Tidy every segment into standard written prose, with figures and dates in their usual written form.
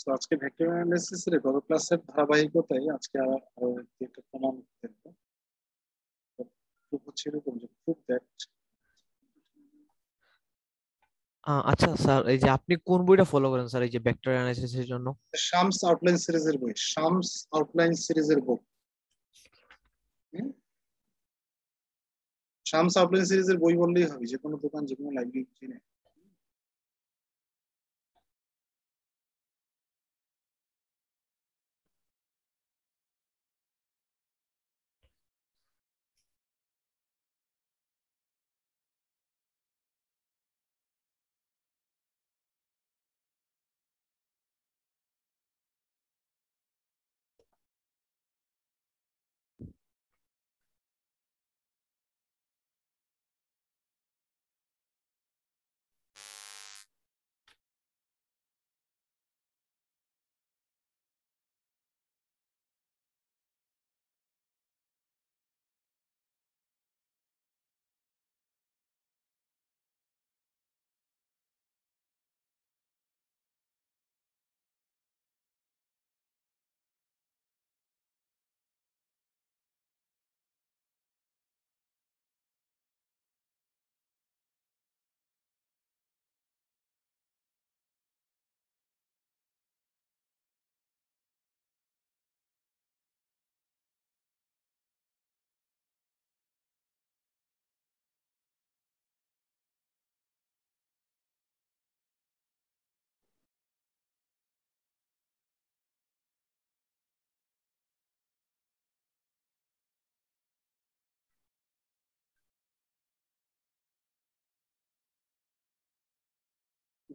তো আজকে vector analysis এর গত ক্লাসের ধারাবাহিকতায় আজকে আরো একটা প্রমাণ দেখবো। প্রুফ হচ্ছে এরকম যে প্রুফ দ্যাট আচ্ছা স্যার, এই যে আপনি কোন বইটা ফলো করেন স্যার, এই যে ভেক্টর অ্যানালাইসিস এর জন্য? শামস আউটলাইন সিরিজের বই, শামস আউটলাইন সিরিজের বই। হুম? শামস আউটলাইন সিরিজের বই বললেই হবে, যে কোনো দোকান যে কোনো লাইব্রেরি কিনে।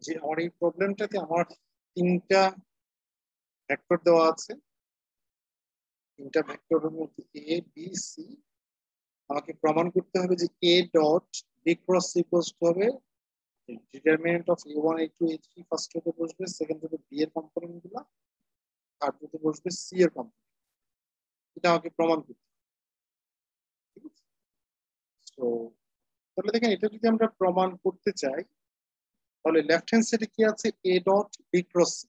যে আমার এই প্রবলেমটাতে আমার তিনটা ভেক্টর দেওয়া আছে। তিনটা ভেক্টরের মধ্যে এ বি সি। আমাকে প্রমাণ করতে হবে যে A dot B cross C হবে determinant of a1 a2 a3। First হতে বসবে, সেকেন্ড হতে বি এর কম্পোনেন্ট গুলা, থার্ড হতে বসবে সি এর কম্পোনেন্ট। এটা আমাকে প্রমাণ করতে হবে, ঠিক আছে? তো তাহলে দেখেন, এটা যদি আমরা প্রমাণ করতে চাই তাহলে লেফট হ্যান্ড সাইডে কি আছে, A dot B cross C.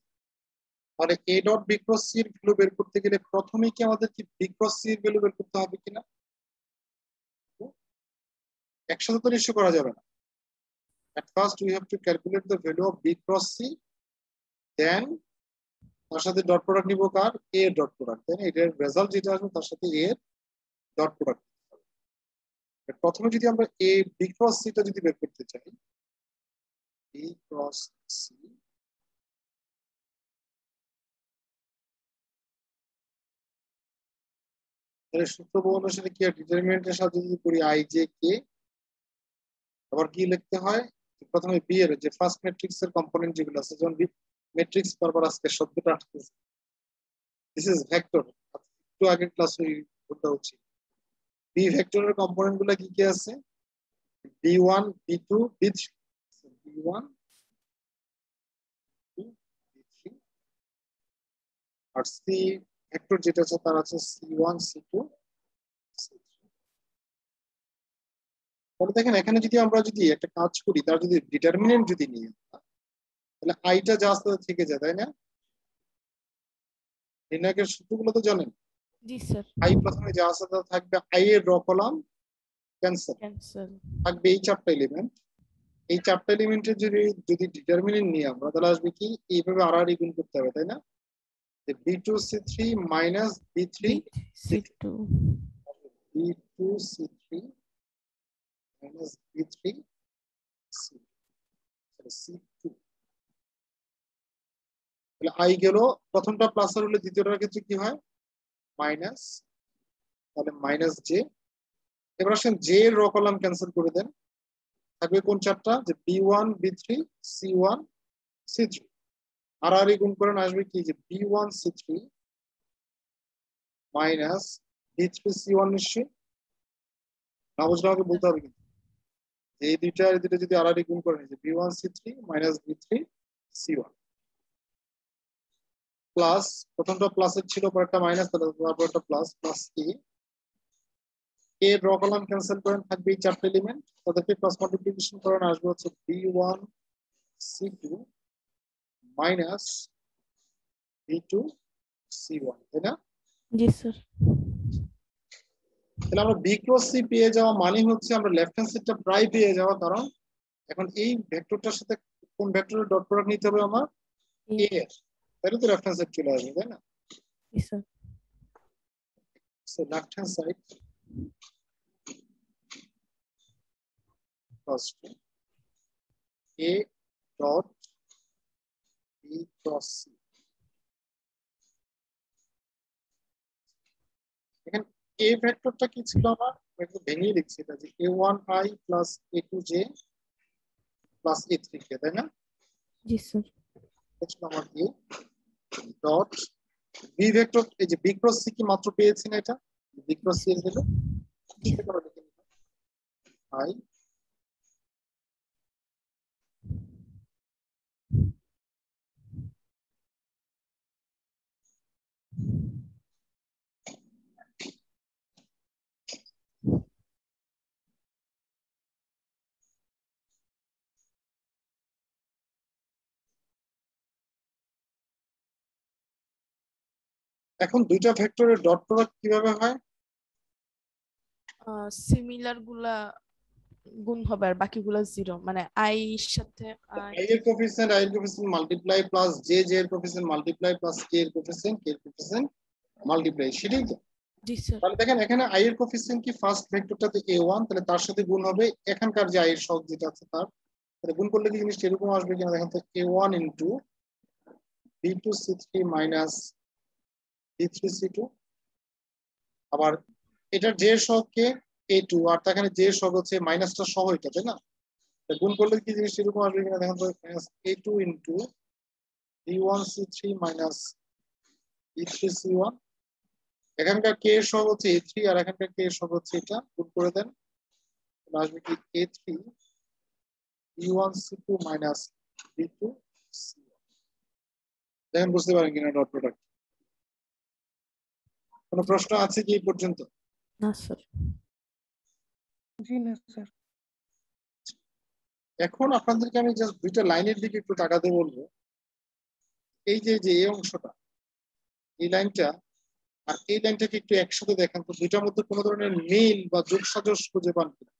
তাহলে A dot B cross C এর ভ্যালু বের করতে গেলে প্রথমেই কি আমাদের কি বি ক্রস সি এর ভ্যালু বের করতে হবে কিনা? একসাথে তো নিশ্চয় করা যাবে না। at first we have to calculate the value of b cross c, then তার সাথে ডট প্রোডাক্ট নিব কার, এ ডট প্রোডাক্ট। দেন এটার রেজাল্ট যেটা আসবে তার সাথে এ ডট প্রোডাক্ট। প্রথমে যদি আমরা এ বি ক্রস সি টা যদি বের করতে চাই, বি ক্রস সি, তাহলে সূত্র অনুসারে কি ডিটারমিনেন্টের সাথে যদি করি আই জে কে, আবার কি লিখতে হয়, প্রথমে বি এর যে ফার্স্ট ম্যাট্রিক্স এর কম্পোনেন্ট যেগুলো আছে, যেমন বি ম্যাট্রিক্স বারবার আজকে শব্দটা আসতেছে, দিস ইজ ভেক্টর। একটু আগের ক্লাস ওই বলতে হচ্ছে বি ভেক্টরের কম্পোনেন্ট গুলো কি কি আছে, বি1 বি2 বি3। বি1 বি3 আর সি ভেক্টর যেটা আছে তার আছে সি1 সি2 সি3। তাহলে দেখেন, এখানে যদি আমরা যদি একটা কাজ করি, তার যদি ডিটারমিনেন্ট যদি নিই, তাহলে আইটা যা আছে থেকে যায়, তাই না? নির্ণায়কের সূত্রগুলো তো জানেন। জি স্যার। আই প্রথমে যা আছে তা থাকবে, আই এর র কলাম ক্যান্সেল ক্যান্সেল থাকবে এই চারটা এলিমেন্ট। এই চারটা এলিমেন্টের যদি যদি ডিটারমিনেন্ট নিই আমরা, তাহলে আসবে কি, এইভাবে আর গুণ করতে হবে, তাই না? বি2 সি3 মাইনাস বি3 সি2, C2 বি2 সি3 মাইনাস বি3 সি2। তাহলে আই গেল, প্রথমটা প্লাস আর হলে দ্বিতীয়টার ক্ষেত্রে কি হয়, মাইনাস। তাহলে মাইনাস জে। এবার আসেন জে এর র কলাম ক্যান্সেল করে দেন, থাকবে কোন চারটা, যে বি1 বি3 সি1 সি3। আর গুণ করেন, আসবে কি, যে বি1 সি3 মাইনাস বি3 সি1। নিশ্চয়ই না বুঝলে আমাকে বলতে হবে, কিন্তু এই দুইটা যদি আর গুণ করেন, যে বি1 সি3 মাইনাস বি3 সি1 প্লাস, প্রথমটা প্লাসের ছিল, পরেরটা মাইনাস, তারপর একটা প্লাস, প্লাস এ। এর র কলাম ক্যান্সেল করেন, থাকবে এই চারটে এলিমেন্ট, তাদেরকে ক্রস মাল্টিপ্লিকেশন করেন, আসবে হচ্ছে B one C two minus B2 C1, তাই না? জি স্যার। তাহলে আমরা B ক্রস C পেয়ে যাওয়া মানে হচ্ছে আমরা লেফট হ্যান্ড সাইডটা প্রায় পেয়ে যাওয়া, কারণ এখন এই ভেক্টরটার সাথে কোন ভেক্টরের ডট প্রোডাক্ট নিতে হবে আমার? A এর, তাহলে তো লেফট হ্যান্ড সাইড চলে আসবে, তাই না? জি sir. So left hand side first A dot B cross C। এখানে A ভেক্টরটা কি ছিল আমার? একটু ভেঙে লিখছি এটা, যে A1I plus A2J plus A3K, তাই না? জি স্যার। এটা ছিল আমার A ডট বি ভেক্টর, এই যে বি ক্রস সি কি মাত্র পেয়েছি না, এটা বি ক্রস সি এর দিলে সেটা করে লিখে নিলাম আই এখন দুইটা ভেক্টরের ডট প্রোডাক্ট কিভাবে হয়? সিমিলার গুলা গুণ হবে আর বাকিগুলা জিরো, মানে আই এর সাথে আই এর কোএফিসিয়েন্ট মাল্টিপ্লাই প্লাস জে এর কোএফিসিয়েন্ট মাল্টিপ্লাই প্লাস কে এর কোএফিসিয়েন্ট মাল্টিপ্লাই, সেটাই তো? জি স্যার। তাহলে দেখেন এখানে আই এর কোএফিসিয়েন্ট কি ফার্স্ট ভেক্টরটাতে A1, তাহলে তার সাথে গুণ হবে এখানকার যে আই এর সহগ যেটা আছে তার, তাহলে গুণ করলে কি জিনিসটা এরকম আসবে কিনা দেখেন তো, A1 into B2C3 minus B3C2, আবার এটার যে সহগ কে A2, আর তাখানে যে সহগ হচ্ছে মাইনাসটা সহ এটা, তাই না? গুণ করলে কি জিনিস এরকম আসবে কিনা দেখেন তো, A2 into B1C3 minus B3C1, এখানকার কে এর সহগ হচ্ছে A3 আর এখানকার কে এর সহগ হচ্ছে এটা, গুণ করে দেন আসবে কি A3 B1C2 মাইনাস B2C1। দেখেন বুঝতে পারেন কিনা ডট প্রোডাক্ট? কোনো প্রশ্ন আছে কি এই পর্যন্ত? না স্যার। জি না স্যার। এখন আপনাদেরকে আমি জাস্ট দুইটা লাইনের দিকে একটু তাকাতে বলবো। এই যে যে এই অংশটা, এই লাইনটা আর এই লাইনটাকে একটু একসাথে দেখেন তো, দুইটার মধ্যে কোনো ধরনের মিল বা যোগসাজশ খুঁজে পান কিনা,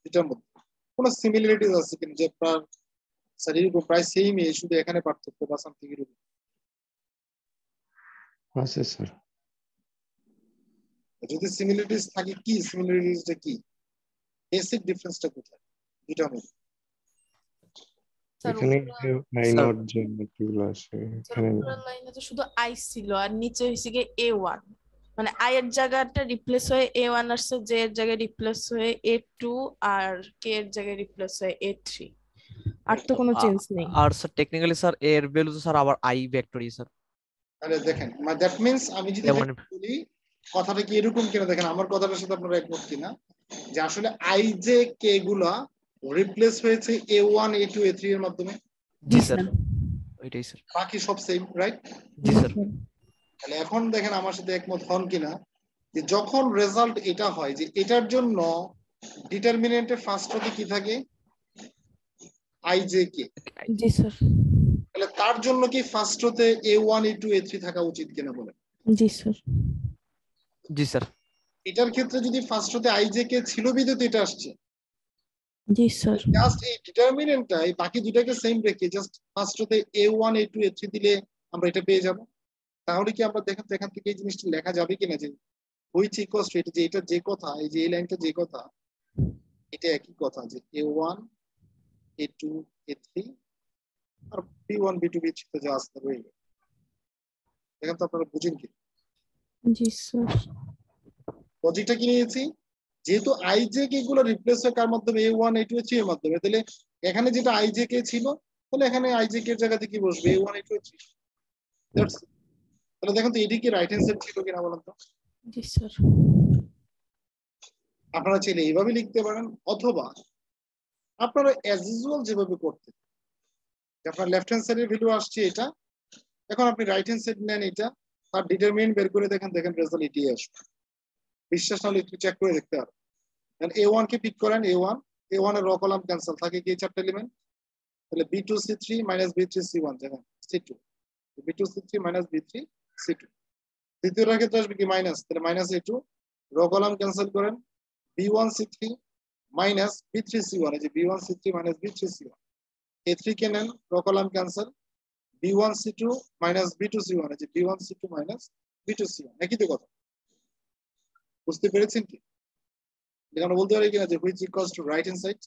দুইটার মধ্যে কোনো সিমিলারিটিস আছে কিনা, যে আপনার স্যার এরকম প্রায় সেমই, শুধু এখানে পার্থক্য বা সামথিং এরকম আছে স্যার। যদি সিমিলারিটিস থাকে, কি সিমিলারিটিসটা কি, বেসিক ডিফারেন্সটা কোথায় দুইটার মধ্যে? স্যার এখানে আই স্যার নট যে এগুলো আছে এখানে উপরের লাইনে তো শুধু আই ছিল আর নিচে হয়েছে গিয়ে A1, মানে আই এর জায়গাটা রিপ্লেস হয়ে A1 আসছে, জে এর জায়গায় রিপ্লেস হয়ে A2 আর কে এর জায়গায় রিপ্লেস হয়ে A3, আর তো কোনো চেঞ্জ নেই। আর স্যার টেকনিক্যালি স্যার এর ভ্যালু তো স্যার আবার আই ভেক্টরই স্যার। তাহলে দেখেন দ্যাট মিন্স আমি যদি যেমন বলি কথাটা কি এরকম কিনা, দেখেন আমার কথাটার সাথে আপনারা একমত কিনা, যে আসলে আই জে কে গুলা রিপ্লেস হয়েছে A1 A2 A3 এর মাধ্যমে, জি স্যার ওইটাই স্যার। বাকি সব সেম, রাইট? জি স্যার। তাহলে এখন দেখেন আমার সাথে একমত হন কিনা, যে যখন রেজাল্ট এটা হয় যে এটার জন্য ডিটারমিনেন্টে ফার্স্ট হতে কি থাকে, I J K, G sir. তাহলে তার জন্য কি ফার্স্ট হতে A1 A2 A3 থাকা উচিত কিনা বলেন? জি স্যার। জি স্যার। এটার ক্ষেত্রে যদি ফার্স্ট হতে আই জে কে ছিল বিদ্যুৎ এটা আসছে, জি স্যার। জাস্ট এই ডিটারমিনেন্টটা এই বাকি দুটাকে সেম রেখে জাস্ট ফার্স্ট হতে A1 A2 A3 দিলে আমরা এটা পেয়ে যাব। তাহলে কি আমরা দেখেন তো এখান থেকে এই জিনিসটা লেখা যাবে কিনা, যে হুইচ ইকুয়ালস টু, এটা যে এটা যে কথা, এই যে এই লাইনটা যে কথা, এটা একই কথা, যে A1 A2 A3 আর B1 B2 B3 তো যা আসতে রয়ে গেল। দেখেন তো আপনারা বুঝেন কি জি স্যার। লজিকটা কি নিয়েছি, যেহেতু আই জে কে গুলো রিপ্লেস হয় কার মাধ্যমে, A1 A2 A3 এর মাধ্যমে, তাহলে এখানে যেটা আই জে কে ছিল, তাহলে এখানে আই জে কে এর জায়গাতে কি বসবে, A1 A2 A3। তাহলে দেখেন তো এটি কি রাইট হ্যান্ড সাইড ছিল কিনা বলেন তো? জি স্যার। আপনারা চাইলে এইভাবে লিখতে পারেন, অথবা আপনারা অ্যাজ ইউজুয়াল যেভাবে করতে, আপনার লেফট হ্যান্ড সাইডের ভ্যালু আসছে এটা, এখন আপনি রাইট হ্যান্ড সাইড নেন এটা, তার ডিটারমিনেন্ট বের করে দেখেন, দেখেন রেজাল্ট এটাই আসবে। বিশ্বাস না হলে একটু চেক করে দেখতে পারেন। A1 কে পিক করেন, A1 এর র কলাম ক্যান্সেল থাকে কি, চারটা এলিমেন্ট, তাহলে B2C3 মাইনাস B3C1 দেখেন C2, B2C3 minus B3C2 দ্বিতীয়টার ক্ষেত্রে আসবে কি মাইনাস, তাহলে minus A2 rho column cancel করেন B1C3 মাইনাস B3C1 এই যে B1C3 মাইনাস B3C1 A3 কে নেন rho column cancel B1C2 minus B2C1 এই যে B1C2 মাইনাস B2C1 একই তো কথা বুঝতে পেরেছেন কি আমরা বলতে পারি কিনা যে which equals to right hand side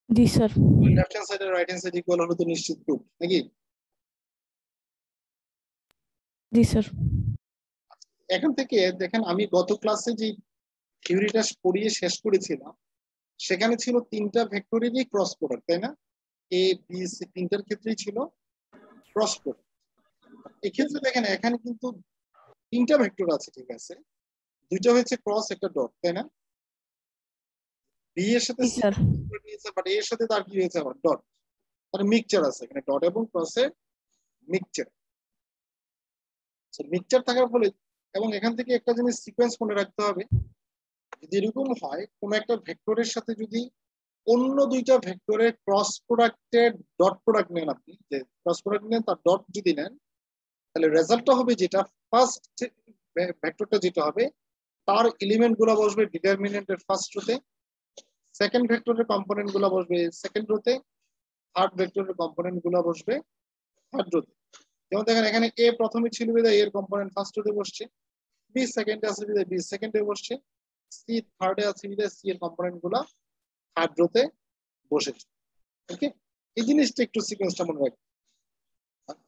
জি স্যার লেফট হ্যান্ড সাইড আর রাইট হ্যান্ড সাইড ইকুয়াল হলে তো নিশ্চিত প্রুফ নাকি জি স্যার এখন থেকে দেখেন আমি গত ক্লাসে যে থিওরিটা পড়িয়ে শেষ করেছিলাম সেখানে ছিল তিনটা ভেক্টরেরই ক্রস প্রোডাক্ট তাই না এ বি সি তিনটার ক্ষেত্রেই ছিল ক্রস প্রোডাক্ট এই ক্ষেত্রে দেখেন এখানে কিন্তু তিনটা ভেক্টর আছে ঠিক আছে দুইটা হচ্ছে ক্রস একটা ডট তাই না বি এর সাথে জি স্যার নিয়েছে বাট এর সাথে তার কি হয়েছে আবার ডট মানে মিক্সচার আছে এখানে ডট এবং ক্রসের মিক্সচার মিক্সচার থাকার ফলে এবং এখান থেকে একটা জিনিস সিকোয়েন্স মনে রাখতে হবে যদি এরকম হয় কোন একটা ভেক্টরের সাথে যদি অন্য দুইটা ভেক্টরের ক্রস প্রোডাক্টের ডট প্রোডাক্ট নেন আপনি যে ক্রস প্রোডাক্ট নেন তার ডট যদি নেন তাহলে রেজাল্টটা হবে যেটা ফার্স্ট ভেক্টরটা যেটা হবে তার এলিমেন্ট গুলো বসবে ডিটারমিনেন্টের ফার্স্ট রোতে সেকেন্ড ভেক্টরের কম্পোনেন্ট গুলো বসবে সেকেন্ড রোতে থার্ড ভেক্টরের কম্পোনেন্ট গুলো বসবে থার্ড রোতে যেমন দেখেন এখানে এ প্রথমে ছিল বিধায় এর কম্পোনেন্ট ফার্স্ট রোতে বসছে বি সেকেন্ডে আছে বিধায় বি সেকেন্ডে বসছে সি থার্ডে আছে বিধায় সি এর কম্পোনেন্ট গুলো থার্ড রোতে বসেছে ওকে এই জিনিসটা একটু সিকোয়েন্সটা মনে রাখবেন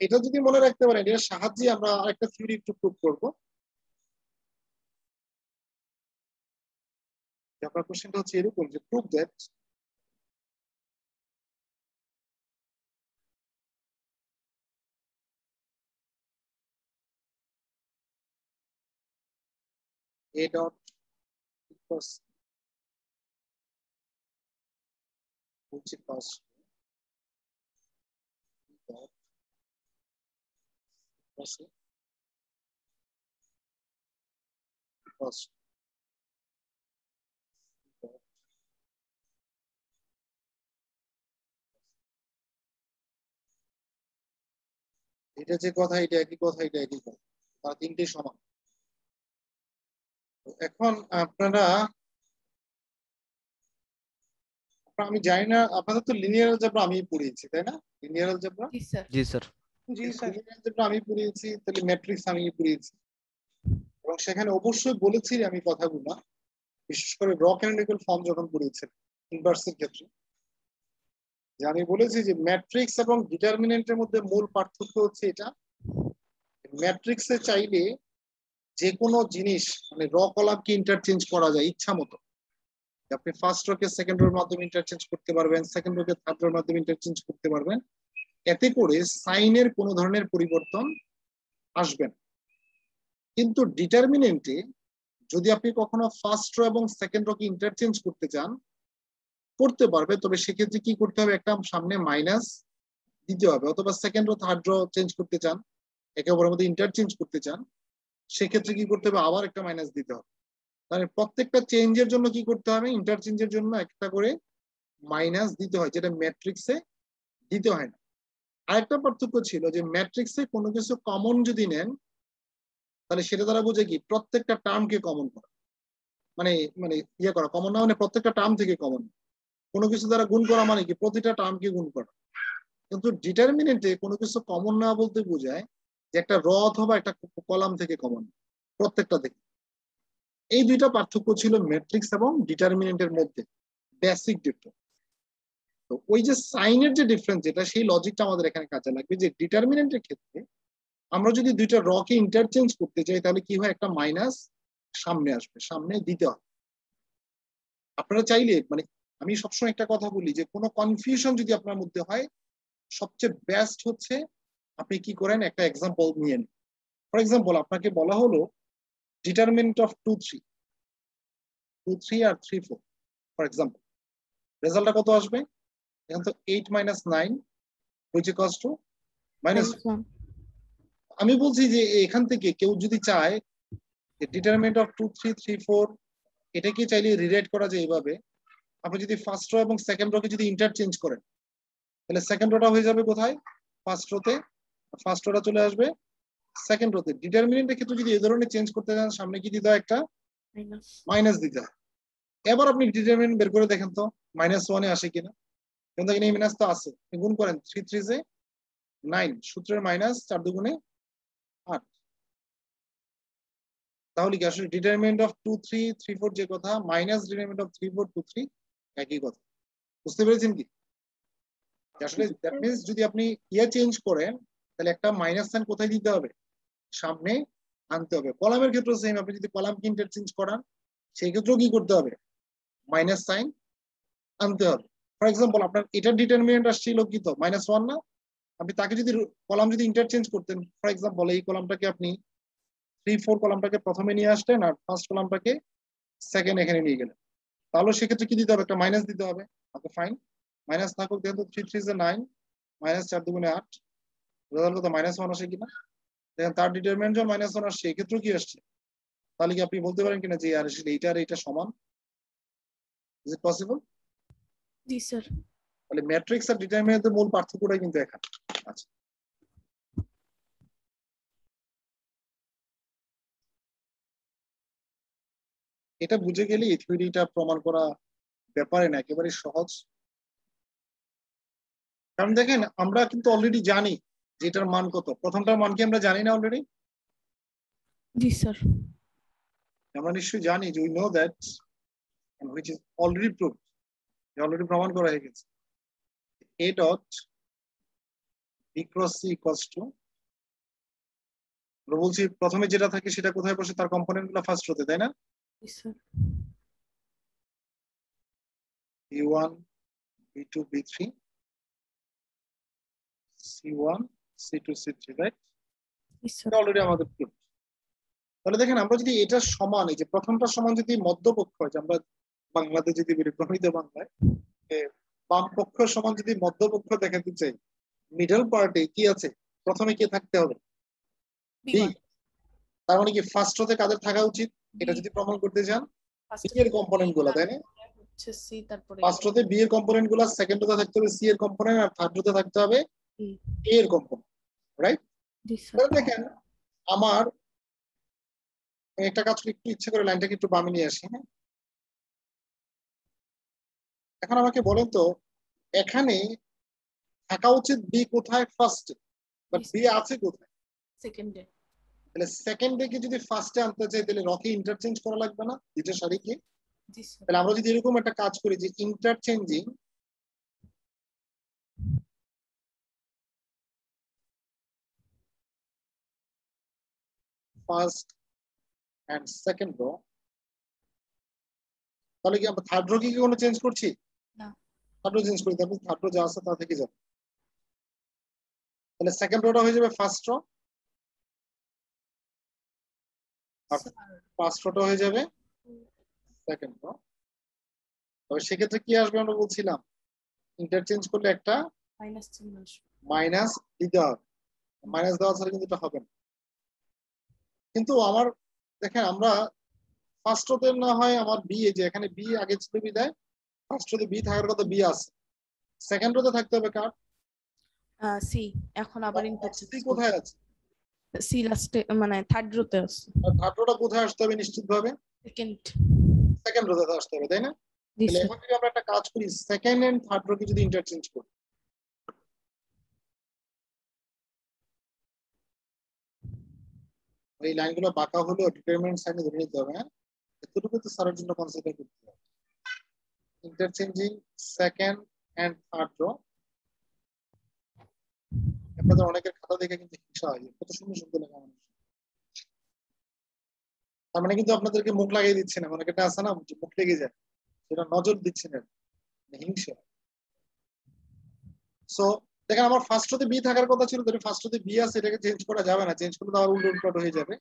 এটা যদি মনে রাখতে পারেন এর সাহায্যে আমরা আরেকটা থিওরি একটু প্রুভ করব আপনার কোশ্চেনটা হচ্ছে এরকম যে prove that A dot equals which equals B dot equals এটা যে কথা এটা একই কথা এটা একই কথা তার তিনটে সমান এখন আপনারা আমি জানি না আপনাদের তো লিনিয়ার অ্যালজেব্রা আমি পড়িয়েছি তাই না লিনিয়ার অ্যালজেব্রা জি স্যার জি স্যার জি স্যার লিনিয়ার অ্যালজেব্রা আমি পড়িয়েছি তাহলে ম্যাট্রিক্স আমি পড়িয়েছি এবং সেখানে অবশ্যই বলেছি আমি কথাগুলো বিশেষ করে র ক্যানোনিক্যাল ফর্ম যখন পড়িয়েছি ইনভার্সের ক্ষেত্রে যে আমি বলেছি যে ম্যাট্রিক্স এবং ডিটারমিনেন্টের মধ্যে মূল পার্থক্য হচ্ছে এটা ম্যাট্রিক্সে চাইলে যে কোনো জিনিস মানে র কলামকে ইন্টারচেঞ্জ করা যায় ইচ্ছা মতো আপনি ফার্স্ট রোকে সেকেন্ড রোর মাধ্যমে ইন্টারচেঞ্জ করতে পারবেন সেকেন্ড রোকে থার্ড রোর মাধ্যমে ইন্টারচেঞ্জ করতে পারবেন এতে করে সাইনের কোনো ধরনের পরিবর্তন আসবে না কিন্তু ডিটারমিনেন্টে যদি আপনি কখনো ফার্স্ট রো এবং সেকেন্ড রোকে ইন্টারচেঞ্জ করতে চান করতে পারবে তবে সেক্ষেত্রে কি করতে হবে একটা সামনে মাইনাস দিতে হবে অথবা second rho third rho change করতে চান একে অপরের মধ্যে ইন্টারচেঞ্জ করতে চান সেক্ষেত্রে কি করতে হবে আবার একটা মাইনাস দিতে হবে মানে প্রত্যেকটা চেঞ্জের জন্য কি করতে হবে ইন্টারচেঞ্জের জন্য একটা করে মাইনাস দিতে হয় যেটা ম্যাট্রিক্সে দিতে হয় না আরেকটা পার্থক্য ছিল যে ম্যাট্রিক্সে কোনো কিছু কমন যদি নেন তাহলে সেটা দ্বারা বোঝে কি প্রত্যেকটা টার্মকে কমন করা মানে মানে ইয়ে করা কমন না মানে প্রত্যেকটা টার্ম থেকে কমন কোনো কিছু দ্বারা গুণ করা মানে কি প্রতিটা টার্মকে গুণ করা কিন্তু ডিটারমিনেন্টে কোনো কিছু কমন না বলতে বোঝায় যে একটা র অথবা একটা কলাম থেকে কমন প্রত্যেকটা থেকে এই দুইটা পার্থক্য ছিল ম্যাট্রিক্স এবং ডিটারমিনেন্টের মধ্যে বেসিক ডিফারেন্স তো ওই যে সাইনের যে ডিফারেন্স যেটা সেই লজিকটা আমাদের এখানে কাজে লাগবে যে ডিটারমিনেন্টের ক্ষেত্রে আমরা যদি দুইটা র কে ইন্টারচেঞ্জ করতে চাই তাহলে কি হয় একটা মাইনাস সামনে আসবে সামনে দিতে হবে আপনারা চাইলে মানে আমি সবসময় একটা কথা বলি যে কোনো কনফিউশন যদি আপনার মধ্যে হয় সবচেয়ে বেস্ট হচ্ছে আপনি কি করেন একটা এক্সাম্পল নিয়ে নিন ফর এক্সাম্পল আপনাকে বলা হলো ডিটারমিনেন্ট অফ 2 3 আর 3 4 ফর এক্সাম্পল রেজাল্টটা কত আসবে এখন তো 8 - 9 which equals to -1 আমি বলছি যে এখান থেকে কেউ যদি চায় যে ডিটারমিনেন্ট অফ 2 3 3 4 এটাকে চাইলে রিরাইট করা যায় এইভাবে আপনি যদি ফার্স্ট রো এবং সেকেন্ড রোকে যদি ইন্টারচেঞ্জ করেন তাহলে সেকেন্ড রোটা হয়ে যাবে কোথায় ফার্স্ট রোতে, ফার্স্ট রোটা চলে আসবে সেকেন্ড রোতে। ডিটারমিনেন্টের ক্ষেত্রে যদি এই ধরনের চেঞ্জ করতে চান সামনে কি দিতে হয়, একটা মাইনাস। মাইনাস দিতে হয়। এবার আপনি ডিটারমিনেন্ট বের করে দেখেন তো -1 এ আসে কিনা, কিন্তু এখানে এই মাইনাস তো আছে, গুণ করেন 3 3 যে 9, সূত্রের মাইনাস 4 দুগুণে 8। তাহলে কি আসলে ডিটারমিনেন্ট অফ 2 3 3 4 যে কথা, মাইনাস ডিটারমিনেন্ট অফ 3 4 2 3 একই কথা। বুঝতে পেরেছেন কি? আসলে দ্যাট মিন্স যদি আপনি চেঞ্জ করেন তাহলে একটা মাইনাস সাইন কোথায় দিতে হবে, সামনে আনতে হবে। কলামের ক্ষেত্রে সেম, আপনি যদি কলামকে ইন্টারচেঞ্জ করান সেই ক্ষেত্রেও কি করতে হবে, মাইনাস সাইন আনতে হবে। ফর এক্সাম্পল আপনার এটার ডিটারমিনেন্ট আসছিল কি তো -1 না, আপনি তাকে যদি কলাম যদি ইন্টারচেঞ্জ করতেন, ফর এক্সাম্পল এই কলামটাকে আপনি 3 4 কলামটাকে প্রথমে নিয়ে আসলেন আর ফার্স্ট কলামটাকে সেকেন্ড এখানে নিয়ে গেলেন, তাহলে সেক্ষেত্রে কি দিতে হবে, একটা মাইনাস দিতে হবে। ওকে ফাইন, মাইনাস থাকুক, যেহেতু 3 3 যে 9, মাইনাস 4 দুগুণে 8, রেজাল্ট কত -1 আসে কিনা। দেখেন তার ডিটারমিনেন্ট যখন -1 আসছে, এক্ষেত্রেও কি আসছে, তাহলে কি আপনি বলতে পারেন কিনা যে আর এইটা আর এইটা সমান? Is it possible? G sir. তাহলে ম্যাট্রিক্স আর ডিটারমিনেন্টের মূল পার্থক্যটাই কিন্তু এখানে। আচ্ছা, এটা বুঝে গেলে এই থিওরিটা প্রমাণ করা ব্যাপারে না, একেবারে সহজ। কারণ দেখেন আমরা কিন্তু অলরেডি জানি যে এটার মান কত, প্রথমটার মান কি আমরা জানি না অলরেডি? জি স্যার। আমরা নিশ্চয়ই জানি যে we know that which is already proved, already প্রমাণ করা হয়ে গেছে। a dot b cross c equals to, আমরা বলছি প্রথমে যেটা থাকে সেটা কোথায় বসে, তার কম্পোনেন্ট গুলো ফার্স্ট হতে, তাই না? জি sir. b1 b2 b3 c1 c2 c3, right? জি স্যার। অলরেডি আমাদের প্রুভ। তাহলে দেখেন আমরা যদি এটা সমান, এই যে প্রথমটার সমান যদি মধ্যপক্ষ হয়, যে আমরা বাংলাতে যদি বলি প্রমিত বাংলায় বাম পক্ষের সমান যদি মধ্যপক্ষ দেখাতে চাই, মিডল পার্টে কি আছে, প্রথমে কে থাকতে হবে, বি। B1 তার মানে কি ফার্স্ট রোতে কাদের থাকা উচিত, এটা যদি প্রমাণ করতে চান বি এর কম্পোনেন্ট গুলো, তাই না? হচ্ছে সি, তারপরে ফার্স্ট রোতে বি এর কম্পোনেন্ট গুলো, সেকেন্ড রোতে থাকতে হবে সি এর কম্পোনেন্ট, আর থার্ড রোতে থাকতে হবে এ এর কম্পোনেন্ট, রাইট? জি স্যার। তাহলে দেখেন আমার একটা কাজ একটু ইচ্ছে করে লাইনটাকে একটু বামে নিয়ে আসি, হ্যাঁ। এখন আমাকে বলেন তো এখানে থাকা উচিত বি কোথায়, ফার্স্টে, বাট বি আছে কোথায়? সেকেন্ডে। তাহলে সেকেন্ডে কে যদি ফার্স্টে আনতে চাই তাহলে রকে ইন্টারচেঞ্জ করা লাগবে না দুইটা সারিকে? জি স্যার। তাহলে আমরা যদি এরকম একটা কাজ করি যে interchanging first and second row, তাহলে কি আমরা থার্ড রো কি কোনো চেঞ্জ করছি না। থার্ড রো চেঞ্জ করি, তারপর থার্ড রো যা আছে তা থেকে যাবে। তাহলে সেকেন্ড রোটা হয়ে যাবে ফার্স্ট রো, আর ফার্স্ট রোটা হয়ে যাবে সেকেন্ড রো। তবে সেক্ষেত্রে কি আসবে, আমরা বলছিলাম ইন্টারচেঞ্জ করলে একটা মাইনাস চিহ্ন আসবে। মাইনাস দিতে হবে, মাইনাস দেওয়া ছাড়া কিন্তু এটা হবে না। কিন্তু আমার দেখেন আমরা ফার্স্ট রোতে না হয় আমার বি, যে এখানে বি আগে ছিল বিদায় ফার্স্ট রোতে বি থাকার কথা, বি আছে, সেকেন্ড রোতে থাকতে হবে কার, সি। এখন আবার ইন্টারচেঞ্জ সি কোথায় আছে, সি লাস্টে, মানে থার্ড রোতে আছে। আর থার্ড রোটা কোথায় আসতে হবে নিশ্চিতভাবে, সেকেন্ড। সেকেন্ড রোতে আসতে হবে, তাই না? জি তাহলে স্যার। এখন যদি আমরা একটা কাজ করি সেকেন্ড এন্ড থার্ড রোকে যদি ইন্টারচেঞ্জ করি, এই লাইনগুলো বাঁকা হলেও ডিটারমিনেন্ট সাইনে ধরে নিতে হবে, হ্যাঁ। এতটুকু তো স্যারের জন্য কনসিডার করতে হবে। Interchanging second and third row, আপনাদের অনেকের খাতা দেখে কিন্তু হিংসা হয়, কত সুন্দর সুন্দর লেখা মানুষ। তার মানে কিন্তু আপনাদেরকে মুখ লাগিয়ে দিচ্ছে না, অনেকে আছে না মুখ লেগে যায়, সেটা নজর দিচ্ছে না, হিংসা। সো দেখেন আমার ফার্স্ট রোতে বি থাকার কথা ছিল, যদি ফার্স্ট রোতে বি আছে এটাকে চেঞ্জ করা যাবে না, চেঞ্জ করলে তো আবার উল্টো উল্টো হয়ে যাবে,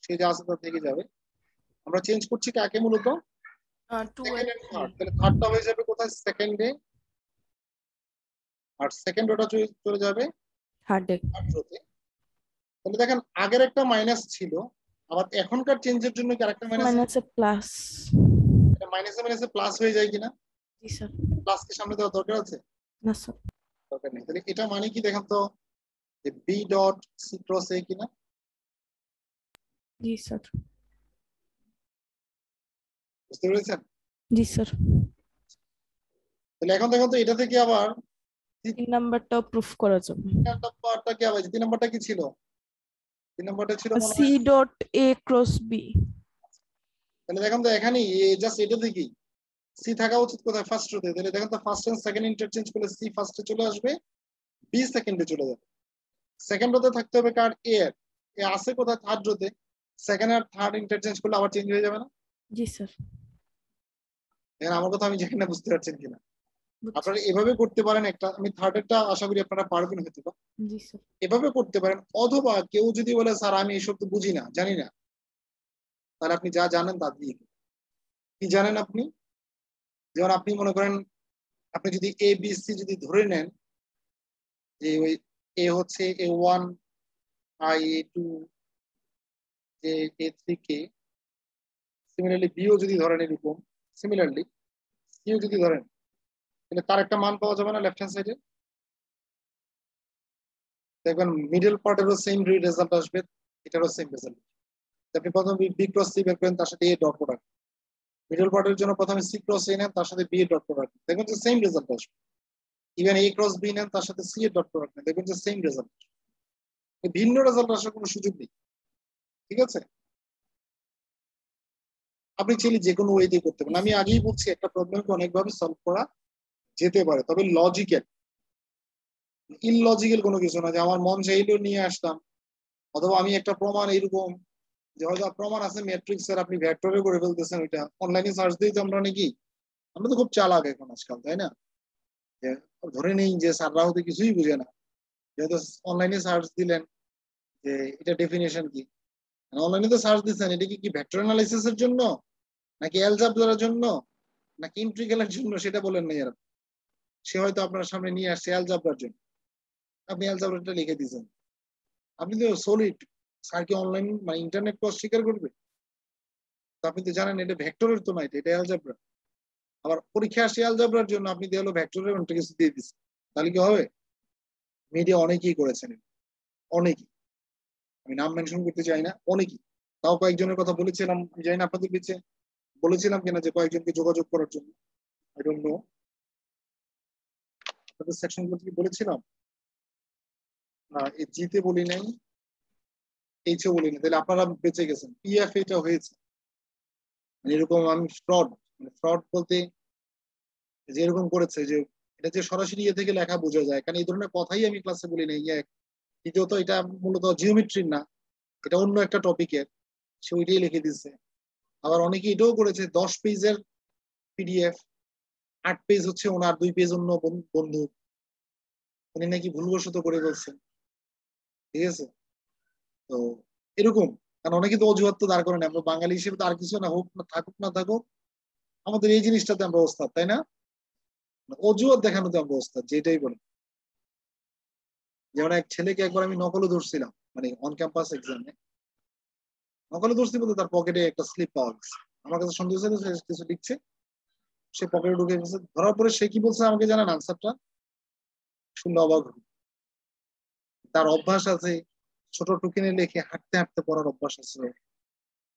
সে যা আছে তা থেকে যাবে। আমরা চেঞ্জ করছি কাকে, মূলত 2 সেকেন্ড এন্ড এন্ড থার্ড। তাহলে থার্ডটা হয়ে যাবে কোথায়, সেকেন্ডে, আর সেকেন্ড রোটা চলে যাবে থার্ডে। থার্ড রোতে। তাহলে দেখেন আগের একটা মাইনাস ছিল, আবার এখনকার চেঞ্জের জন্য কি আরেকটা মাইনাস, মাইনাসে প্লাস। এটা মাইনাসে মাইনাসে প্লাস হয়ে যায় কিনা, জি স্যার। প্লাসকে সামনে দেওয়ার দরকার আছে, না স্যার। দরকার নেই। তাহলে এটা মানে কি দেখেন তো, যে বি ডট সি ক্রস এ কিনা? জি স্যার। বুঝতে পেরেছেন? জি স্যার। তাহলে এখন দেখুন তো এটা থেকে আবার 3 নাম্বারটাও প্রুফ করা যাবে। 3 নাম্বারটা কি আবার 3 নাম্বারটা কি ছিল? 3 নাম্বারটা ছিল মনে সি হয়, ডট এ ক্রস বি। তাহলে দেখুন তো এখানে জাস্ট এটা থেকেই সি থাকা উচিত কোথায়? ফার্স্ট রোতে। তাহলে দেখেন তো ফার্স্ট এন্ড সেকেন্ড ইন্টারচেঞ্জ করলে সি ফার্স্টে চলে আসবে, বি সেকেন্ডে চলে যাবে। সেকেন্ড রোতে থাকতে হবে কার? এ এর। এ আছে কোথায়? থার্ড রোতে। সেকেন্ড আর থার্ড ইন্টারচেঞ্জ করলে আবার চেঞ্জ হয়ে যাবে না? জি স্যার। এখন আমার কথা আমি জানি না বুঝতে পারছেন কিনা। বুঝছি। আপনারা এভাবে করতে পারেন, একটা আমি থার্ডেরটা আশা করি আপনারা পারবেন হয়তো বা। জি স্যার। এভাবে করতে পারেন, অথবা কেউ যদি বলে স্যার আমি এইসব তো বুঝি না, জানি না, তাহলে আপনি যা জানেন তা দিয়ে দিন। কি জানেন আপনি? যেমন আপনি মনে করেন আপনি যদি এ বি সি যদি ধরে নেন যে ওই এ হচ্ছে A1 I A2 A3 K, similarly bio যদি ধরেন এরকম, সিমিলারলি সিও যদি ধরেন, তাহলে তার একটা মান পাওয়া যাবে না লেফট হ্যান্ড সাইডে? দেখবেন মিডল পার্টেরও সেম রেজাল্ট আসবে, এটারও সেম রেজাল্ট। আপনি প্রথমে বি ক্রস সি বের করেন, তার সাথে এ ডট প্রোডাক্ট। মিডল পার্টের জন্য প্রথমে সি ক্রস এ নেন, তার সাথে বি এর ডট প্রোডাক্ট, দেখবেন যে সেম রেজাল্ট আসবে। ইভেন এ ক্রস বি নেন, তার সাথে সি এর ডট প্রোডাক্ট নেন, দেখবেন যে সেম রেজাল্ট। ভিন্ন রেজাল্ট আসার কোনো সুযোগ নেই। ঠিক আছে? আপনি চাইলে যে কোনো ওয়ে দিয়ে করতে পারেন। আমি আগেই বলছি একটা প্রবলেমকে অনেকভাবে সলভ করা যেতে পারে, তবে লজিক্যাল, ইললজিক্যাল কোনো কিছু না যে আমার মন চাইলেও নিয়ে আসতাম, অথবা আমি একটা প্রমাণ এরকম যে হয়তো প্রমাণ আছে ম্যাট্রিক্স এর, আপনি ভেক্টরে করে ফেলতেছেন, ওইটা অনলাইনে সার্চ দিয়ে তো আমরা নাকি, আমরা তো খুব চালাক এখন আজকাল, তাই না? যে ধরে নেই যে স্যাররা হতে কিছুই বুঝে না, যেহেতু অনলাইনে সার্চ দিলেন যে এটা ডেফিনেশন কি, অনলাইনে তো সার্চ দিচ্ছেন, এটা কি ভেক্টর অ্যানালাইসিস এর জন্য, নাকি অ্যালজাবরার জন্য, নাকি ইন্টিগ্রালের জন্য, সেটা বলেন নাই আর। সে হয়তো আপনার সামনে নিয়ে আসছে অ্যালজাবরার জন্য, আপনি অ্যালজাবরাটা লিখে দিয়েছেন। আপনি তো সলিড, স্যার কি অনলাইন মানে ইন্টারনেট কোর্স স্বীকার করবে? তো আপনি তো জানেন এটা ভেক্টরের তো না, এটা অ্যালজাবরা। আবার পরীক্ষা আসছে অ্যালজাবরার জন্য, আপনি দিয়ে হলো ভেক্টরের অন্য কিছু দিয়ে দিচ্ছেন, তাহলে কি হবে? মিডিয়া অনেকেই করেছেন, অনেকেই, আমি নাম মেনশন করতে চাই না, অনেকেই। তাও কয়েকজনের কথা বলেছিলাম, আমি জানি না আপনাদের পিছে বলেছিলাম কিনা যে কয়েকজনকে যোগাযোগ করার জন্য, আই ডোন্ট নো আপনাদের সেকশন গুলো থেকে বলেছিলাম না, এই জিতে বলি নাই, এইচও বলি নাই, তাহলে আপনারা বেঁচে গেছেন। পিএফ এটা হয়েছে, মানে এরকম আমি ফ্রড, মানে ফ্রড বলতে যে এরকম করেছে যে এটা যে সরাসরি ইয়ে থেকে লেখা বোঝা যায়, কারণ এই ধরনের কথাই আমি ক্লাসে বলি নাই। দ্বিতীয়ত এটা মূলত জিওমেট্রির না, এটা অন্য একটা টপিকের, সে ওইটাই লিখে দিচ্ছে। আবার অনেকে এটাও করেছে 10 পেজের পিডিএফ, 8 পেজ হচ্ছে ওনার, 2 পেজ অন্য বন্ধু, উনি নাকি ভুলবশত করে বলছেন। ঠিক আছে? তো এরকম, কারণ অনেকে তো অজুহাত তো দাঁড় করে না, আমরা বাঙালি হিসেবে তো আর কিছু না হোক না থাকুক না থাকুক, আমাদের এই জিনিসটাতে আমরা ওস্তাদ, তাই না? অজুহাত দেখানোতে আমরা ওস্তাদ, যেটাই বলি। যেমন এক ছেলেকে একবার আমি নকলও ধরছিলাম, মানে অন ক্যাম্পাস এক্সামে নকলে ধরছি বলতে তার পকেটে একটা স্লিপ পাওয়া গেছে, আমার কাছে সন্দেহ ছিল সে কিছু লিখছে, সে পকেটে ঢুকে গেছে। ধরার পরে সে কি বলছে আমাকে জানান আনসারটা? শুনলে অবাক হবে। তার অভ্যাস আছে ছোট টুকিনে লিখে হাঁটতে হাঁটতে পড়ার অভ্যাস আছে।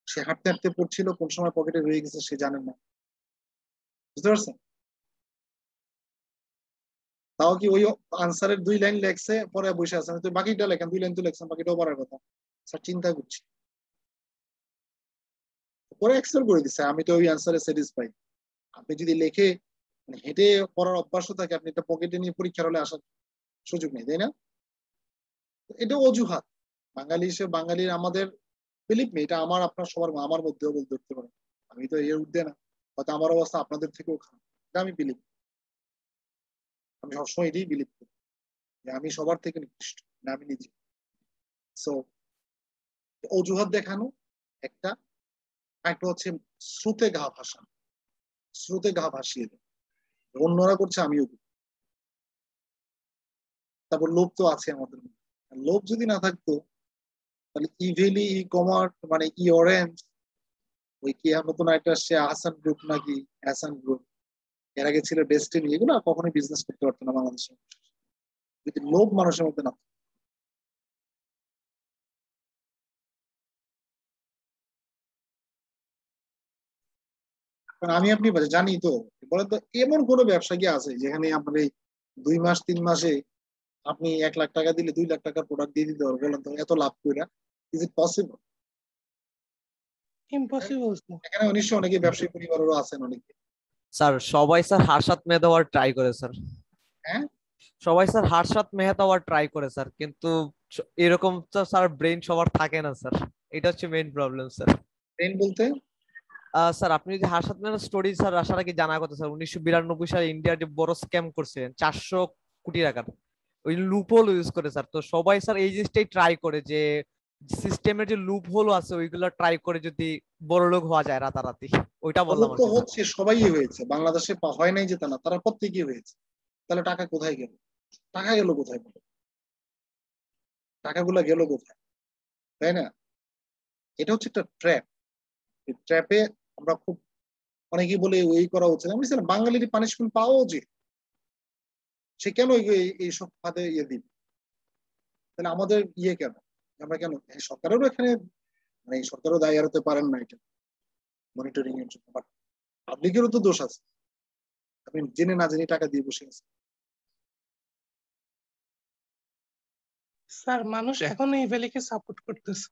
সে হাঁটতে হাঁটতে পড়ছিল, কোন সময় পকেটে রয়ে গেছে সে জানেন না। বুঝতে পারছেন? তাও কি ওই আনসারের 2 লাইন লেখছে, পরে বসে আছে, তো বাকিটা লেখেন, 2 লাইন তো লেখছেন, বাকিটাও পড়ার কথা। স্যার চিন্তা করছি, পরে এক্সেল করে দিচ্ছে, আমি তো ওই আনসারে স্যাটিসফাই। আপনি যদি লেখে মানে হেঁটে পড়ার অভ্যাসও থাকে, আপনি একটা পকেটে নিয়ে পরীক্ষার হলে আসার সুযোগ নেই, তাই না? এটা অজুহাত। বাঙালি হিসেবে বাঙালির আমাদের, বিলিভ মি, এটা আমার আপনার সবার, আমার মধ্যেও বলতে ধরতে পারেন, আমি তো এর ঊর্ধ্বে না, হয়তো আমার অবস্থা আপনাদের থেকেও খারাপ, এটা আমি বিলিভ, আমি সবসময় এটাই বিলিভ করি যে আমি সবার থেকে নিকৃষ্ট না, আমি নিজে। সো অজুহাত দেখানো একটা, একটা হচ্ছে স্রোতে ঘা ভাসানো, স্রোতে ঘা ভাসিয়ে দেয়, অন্যরা করছে আমিও করি। তারপর লোভ তো আছে আমাদের মধ্যে, লোভ যদি না থাকতো তাহলে ইভেলি ই কমার্স মানে ই অরেঞ্জ, ওই কি নতুন একটা আসছে আহসান গ্রুপ নাকি, আহসান গ্রুপ, এর আগে ছিল ডেস্টিনি, এগুলো কখনোই বিজনেস করতে পারতো না বাংলাদেশে যদি লোভ মানুষের মধ্যে না থাকতো। কারণ আমি আপনি জানি তো, বলেন তো এমন কোনো ব্যবসা কি আছে যেখানে আপনার এই 2 মাস 3 মাসে আপনি 1 লাখ টাকা দিলে 2 লাখ টাকার প্রোডাক্ট দিয়ে দিতে পারবেন? বলেন তো এত লাভ কইরা, is it possible? Impossible sir. এখানে নিশ্চয়ই অনেকে ব্যবসায়ী পরিবারেরও আছেন অনেকে। স্যার সবাই স্যার হারসাত মেধা হওয়ার ট্রাই করে স্যার। হ্যাঁ, সবাই স্যার হারসাত মেহতা হওয়ার ট্রাই করে স্যার, কিন্তু এরকম তো স্যার ব্রেন সবার থাকে না স্যার, এটা হচ্ছে মেইন প্রবলেম স্যার। ট্রেন বলতে স্যার আপনি যদি হারসাত মেহতা স্টোরি স্যার আসার আগে জানা কথা স্যার, 1992 সালে ইন্ডিয়ার যে বড় স্ক্যাম করছে 400 কোটি টাকার, ওই লুপ হোল ইউজ করে স্যার। তো সবাই স্যার এই জিনিসটাই ট্রাই করে যে সিস্টেমের যে লুপ হোল আছে ওইগুলো ট্রাই করে যদি বড় লোক হওয়া যায় রাতারাতি, ওইটা বললাম আর তো কি স্যার। হচ্ছে, সবাই হয়েছে, বাংলাদেশে হয় নাই যে তা না, তারা প্রত্যেকেই হয়েছে। তাহলে টাকা কোথায় গেল? টাকা গেল কোথায় বলো? টাকাগুলো গেল কোথায়? তাই না? এটা হচ্ছে একটা ট্র্যাপ। এই ট্র্যাপে আমরা খুব অনেকেই বলে ওই করা উচিত। আমি বলছিলাম বাঙালির পানিশমেন্ট পাওয়া উচিত। সে কেন এইসব খাতে দিবে? তাহলে আমাদের কেন, আমরা কেন সরকারেরও এখানে, মানে এই সরকারও দায়ী এড়াতে পারেন না এটা মনিটরিং এর জন্য, বাট পাবলিকেরও তো দোষ আছে। আপনি জেনে না জেনে টাকা দিয়ে বসে আছে। স্যার মানুষ এখন এই ভ্যালিকে সাপোর্ট করতেছে।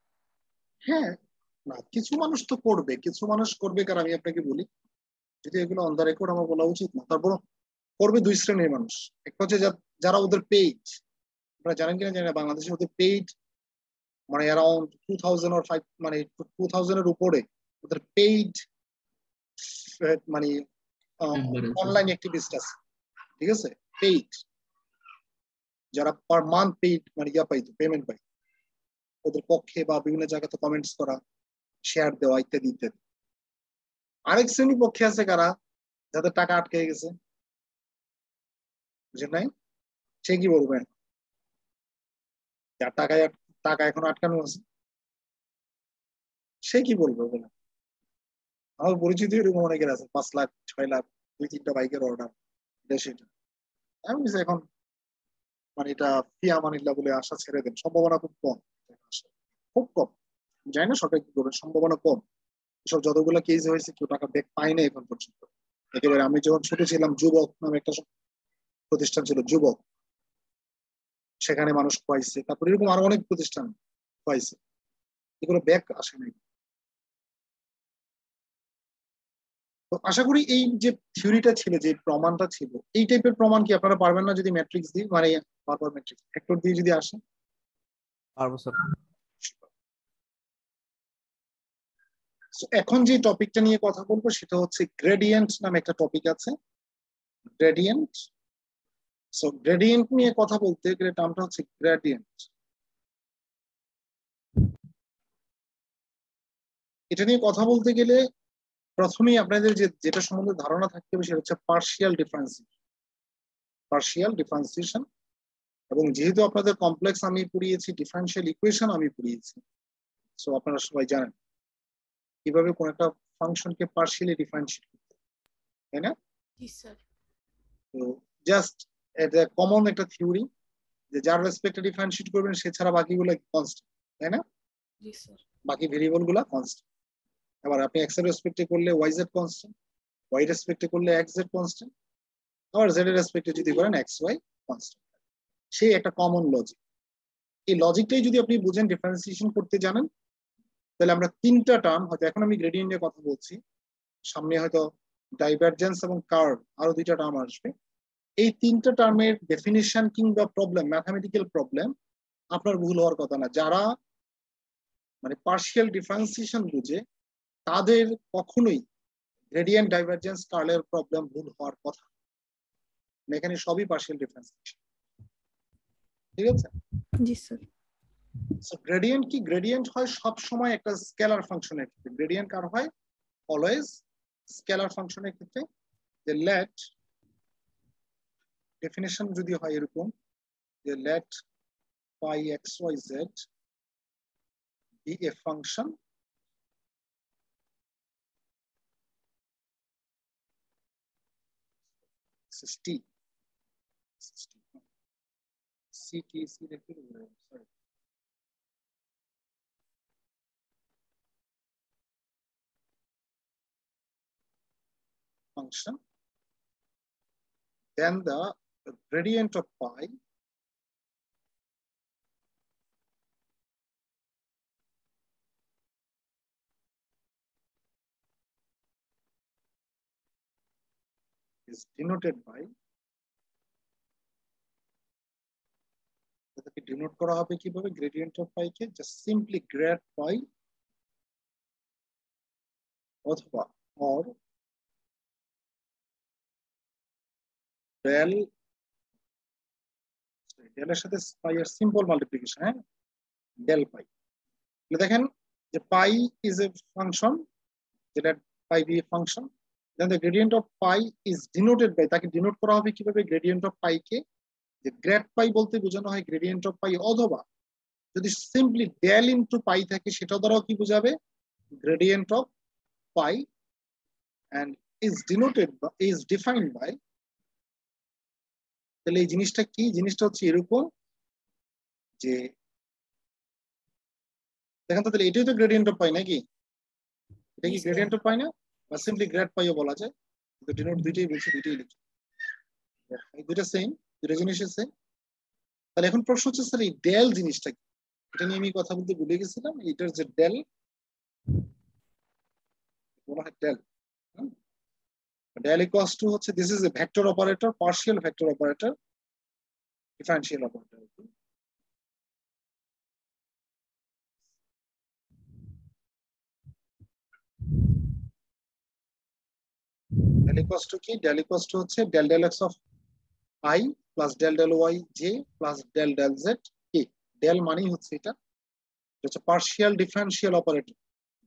হ্যাঁ, না কিছু মানুষ তো করবে, কিছু মানুষ করবে, কারণ আমি আপনাকে বলি, যদি এগুলো অন দ্য রেকর্ড আমার বলা উচিত না, তারপর করবে 2 শ্রেণীর মানুষ। একটা হচ্ছে যারা ওদের পেইড, আপনারা জানেন কিনা জানি না, বাংলাদেশে ওদের পেইড মানে অ্যারাউন্ড 2000 or 5, মানে 2000 এর উপরে ওদের পেইড মানে অনলাইন অ্যাক্টিভিস্ট আছে, ঠিক আছে? পেইড, যারা পার মান্থ পেইড মানে পাইতো, পেমেন্ট পাই ওদের পক্ষে, বা বিভিন্ন জায়গাতে কমেন্টস করা, শেয়ার দেওয়া ইত্যাদি ইত্যাদি। আরেক শ্রেণী পক্ষে আছে কারা, যাদের টাকা আটকে গেছে, বুঝেন নাই? সে কি বলবেন? যার টাকা এখন আটকানো আছে, সে কি বলবে বলে? আমার পরিচিত এরকম অনেকের আছে, 5 লাখ 6 লাখ 2-3টা বাইকের অর্ডার, সেটা আমি বলছি এখন মানে এটা ফিয়া মানিল্লা বলে আশা ছেড়ে দেন, সম্ভাবনা খুব কম, খুব কম। জানি না সরকার কি করবে, সম্ভাবনা কম। এসব যতগুলো কেস হয়েছে কেউ টাকা ব্যাক পায় না এখন পর্যন্ত। একেবারে আমি যখন ছোট ছিলাম, যুবক নামে একটা প্রতিষ্ঠান ছিল, যুবক, সেখানে মানুষ খোয়াইছে, তারপর এরকম আরো অনেক প্রতিষ্ঠান খোয়াইছে, এগুলো ব্যাক আসে নাই। তো আশা করি এই যে থিওরিটা ছিল, যে প্রমাণটা ছিল, এই টাইপের প্রমাণ কি আপনারা পারবেন না যদি ম্যাট্রিক্স দিয়ে, মানে বারবার ম্যাট্রিক্স ভেক্টর দিয়ে যদি আসে? পারবো স্যার। এখন যে টপিকটা নিয়ে কথা বলবো সেটা হচ্ছে গ্রেডিয়েন্ট নামে একটা টপিক আছে, গ্রেডিয়েন্ট। সো গ্রেডিয়েন্ট নিয়ে কথা বলতে গেলে টার্মটা হচ্ছে গ্রেডিয়েন্ট। এটা নিয়ে কথা বলতে গেলে প্রথমেই আপনাদের যেটা সম্বন্ধে ধারণা থাকতে হবে সেটা হচ্ছে পার্শিয়াল ডিফারেন্সিয়েশন। পার্শিয়াল ডিফারেন্সিয়েশন, এবং যেহেতু আপনাদের কমপ্লেক্স আমি পড়িয়েছি, ডিফারেন্সিয়াল ইকুয়েশন আমি পড়িয়েছি, সো আপনারা সবাই জানেন কিভাবে কোন একটা ফাংশনকে পার্শিয়ালি ডিফারেন্সিয়েট করতে, তাই না? জি স্যার। তো জাস্ট এটা কমন একটা থিওরি, যে যার রেসপেক্টে ডিফারেন্সিয়েট করবেন সে ছাড়া বাকিগুলো কনস্ট্যান্ট, তাই না? জি স্যার। বাকি ভেরিয়েবল গুলা কনস্ট্যান্ট। আবার আপনি এক্স এর রেসপেক্টে করলে ওয়াই জেড কনস্ট্যান্ট, ওয়াই রেসপেক্টে করলে এক্স জেড কনস্ট্যান্ট, আবার জেড এর রেসপেক্টে যদি করেন এক্স ওয়াই কনস্ট্যান্ট। সেই একটা কমন লজিক। এই লজিকটাই যদি আপনি বুঝেন, ডিফারেন্সিয়েশন করতে জানেন, তাহলে আমরা 3টা টার্ম, হয়তো এখন আমি গ্রেডিয়েন্ট নিয়ে কথা বলছি, সামনে হয়তো ডাইভারজেন্স এবং কার্ভ, আরো 2টা টার্ম আসবে, এই 3টা টার্মের ডেফিনিশন কিংবা প্রবলেম, ম্যাথামেটিক্যাল প্রবলেম আপনার ভুল হওয়ার কথা না। যারা মানে পার্শিয়াল ডিফারেন্সিয়েশন বুঝে তাদের কখনোই গ্রেডিয়েন্ট, ডাইভারজেন্স, কার্লের প্রবলেম ভুল হওয়ার কথা। এখানে সবই পার্শিয়াল ডিফারেন্সিয়েশন, ঠিক আছে? জি স্যার। সো গ্রেডিয়েন্ট কি? গ্রেডিয়েন্ট হয় সব সময় একটা স্কেলার ফাংশনের ক্ষেত্রে। গ্রেডিয়েন্ট কার হয়? অলওয়েজ স্কেলার ফাংশনের ক্ষেত্রে। যে লেট, ডেফিনেশন যদি হয় এরকম, যে late phi xyz be a function t, sorry, function, then the gradient of pi is denoted by, এটাকে ডিনোট করা হবে কিভাবে? গ্রেডিয়েন্ট অফ পাই কে জাস্ট সিম্পলি গ্রেড পাই অথবা or del এর সাথে পাই এর সিম্পল মাল্টিপ্লিকেশন, হ্যাঁ, del পাই। দেখেন যে পাই ইজ এ ফাংশন, যেটা পাই বি function, then the gradient of pi is denoted by, তাকে ডিনোট করা হবে কিভাবে? গ্রেডিয়েন্ট অফ পাই কে যে গ্রেড পাই বলতে বোঝানো হয় গ্রেডিয়েন্ট অফ পাই, অথবা যদি সিম্পলি ডেল ইনটু পাই থাকে সেটা দ্বারাও কি বোঝাবে? Gradient of pi, and is denoted by, is defined by, তাহলে এই জিনিসটা কি? জিনিসটা হচ্ছে এরকম যে দেখেন তো, তাহলে এটাই তো গ্রেডিয়েন্ট অফ পাই নাকি? এটা কি গ্রেডিয়েন্ট অফ পাই না? বা সিম্পলি গ্রেড পাইও বলা যায়, কিন্তু ডিনোট দুইটাই বলছি, দুইটাই লিখি, দুইটা সেম, দুইটা জিনিসের সেম। তাহলে এখন প্রশ্ন হচ্ছে স্যার এই ডেল জিনিসটা কি? এটা নিয়ে আমি কথা বলতে ভুলে গেছিলাম। এটার যে ডেল বলা হয় ডেল, ডেল ইকুয়ালস টু হচ্ছে this is a vector operator, partial vector operator, differential operator. Del equals to কি? ডেল ইকুয়ালস টু হচ্ছে del del x of i plus del del y j plus del del z k. Del মানেই হচ্ছে এটা হচ্ছে partial differential operator,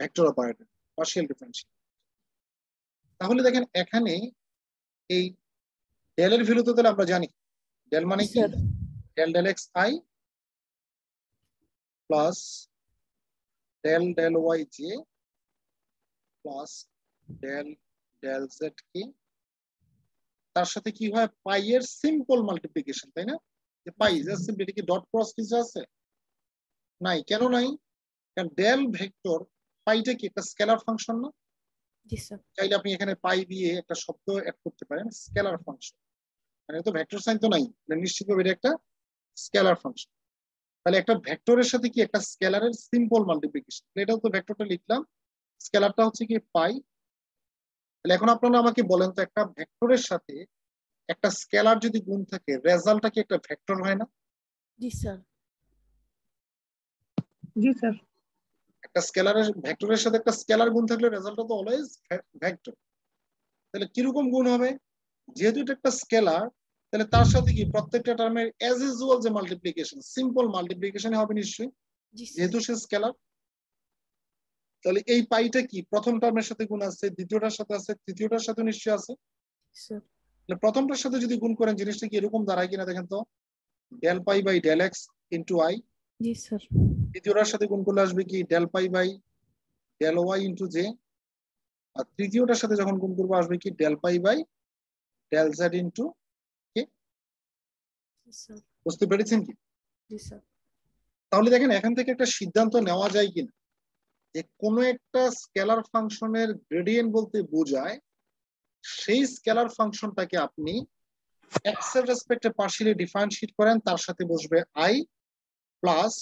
vector operator, partial differential. তাহলে দেখেন এখানে এই ডেল এর ভ্যালু তো তাহলে আমরা জানি, ডেল মানে কি? Del del x i plus del del y j plus del del z k, তার সাথে কি হয়? পাই এর সিম্পল মাল্টিপ্লিকেশন, তাই না? যে পাই জাস্ট সিম্পলি, এটা কি ডট ক্রস কিছু আছে? নাই। কেন নাই? কারণ ডেল ভেক্টর পাইটা কি একটা স্কেলার ফাংশন না? জি স্যার। চাইলে আপনি এখানে পাই দিয়ে একটা শব্দ অ্যাড করতে পারেন, স্কেলার ফাংশন, মানে তো ভেক্টর সাইন তো নাই, নিশ্চিতভাবে এটা একটা স্কেলার ফাংশন। তাহলে একটা ভেক্টরের সাথে কি একটা স্কেলারের সিম্পল মাল্টিপ্লিকেশন, এটাও তো ভেক্টরটা লিখলাম, স্কেলারটা হচ্ছে কি পাই। তাহলে এখন আপনারা আমাকে বলেন তো, একটা ভেক্টরের সাথে একটা স্কেলার যদি গুণ থাকে, রেজাল্টটা কি একটা ভেক্টর হয় না? জি স্যার। জি স্যার। একটা স্কেলারের ভেক্টরের সাথে একটা স্কেলার গুণ থাকলে রেজাল্টটা তো অলওয়েজ ভেক্টর। তাহলে কিরকম গুণ হবে? যেহেতু এটা একটা স্কেলার, তাহলে তার সাথে কি প্রত্যেকটা টার্মের অ্যাজ ইউজুয়াল যে মাল্টিপ্লিকেশন, সিম্পল মাল্টিপ্লিকেশন হবে নিশ্চয়ই, যেহেতু সে স্কেলার। তাহলে এই পাইটা কি প্রথম টার্মের সাথে গুণ আছে, দ্বিতীয়টার সাথে আছে, তৃতীয়টার সাথে নিশ্চয়ই আছে। প্রথমটার সাথে যদি গুণ করেন জিনিসটা কি এরকম দাঁড়ায় কিনা দেখেন তো, del pi by del x into i. জি স্যার। দ্বিতীয়টার সাথে গুণ করলে আসবে কি del pi by del y into j, আর তৃতীয়টার সাথে যখন গুণ করবো আসবে কি del pi by del z into k. বুঝতে পেরেছেন কি? জি স্যার। তাহলে দেখেন এখান থেকে একটা সিদ্ধান্ত নেওয়া যায় কিনা যে কোনো একটা স্কেলার ফাংশনের গ্রেডিয়েন্ট বলতে বোঝায় সেই স্কেলার ফাংশনটাকে আপনি এক্স এর রেসপেক্টে পার্শিয়ালি ডিফারেন্সিয়েট করেন, তার সাথে বসবে আই, প্লাস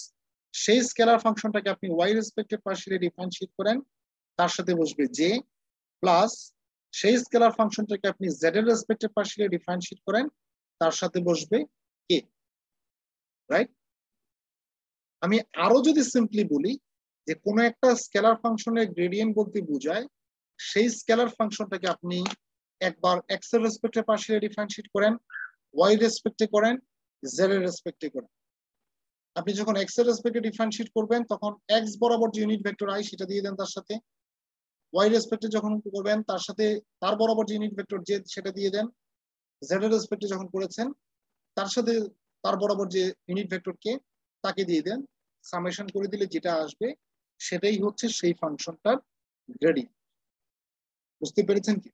সেই স্কেলার ফাংশনটাকে আপনি ওয়াই রেসপেক্টে পার্শিয়ালি ডিফারেন্সিয়েট করেন, তার সাথে বসবে জে, প্লাস সেই স্কেলার ফাংশনটাকে আপনি জেড এর রেসপেক্টে পার্শিয়ালি ডিফারেন্সিয়েট করেন, তার সাথে বসবে কে। রাইট? আমি আরো যদি সিম্পলি বলি যে কোনো একটা স্কেলার ফাংশনের গ্রেডিয়েন্ট বলতে বোঝায় সেই স্কেলার ফাংশনটাকে আপনি একবার এক্স এর রেসপেক্টে পার্শিয়ালি ডিফারেন্সিয়েট করেন, ওয়াই রেসপেক্টে করেন, জেড এর রেসপেক্টে করেন। আপনি যখন এক্স এর রেসপেক্টে ডিফারেন্সিয়েট করবেন তখন এক্স বরাবর যে ইউনিট ভেক্টর আই সেটা দিয়ে দেন, তার সাথে ওয়াই রেসপেক্টে যখন করবেন তার সাথে তার বরাবর যে ইউনিট ভেক্টর জেড সেটা দিয়ে দেন, জেড এর রেসপেক্টে যখন করেছেন তার সাথে তার বরাবর যে ইউনিট ভেক্টর কে তাকে দিয়ে দেন, সামেশন করে দিলে যেটা আসবে সেটাই হচ্ছে সেই ফাংশনটার গ্রেডিয়েন্ট। বুঝতে পেরেছেন কি?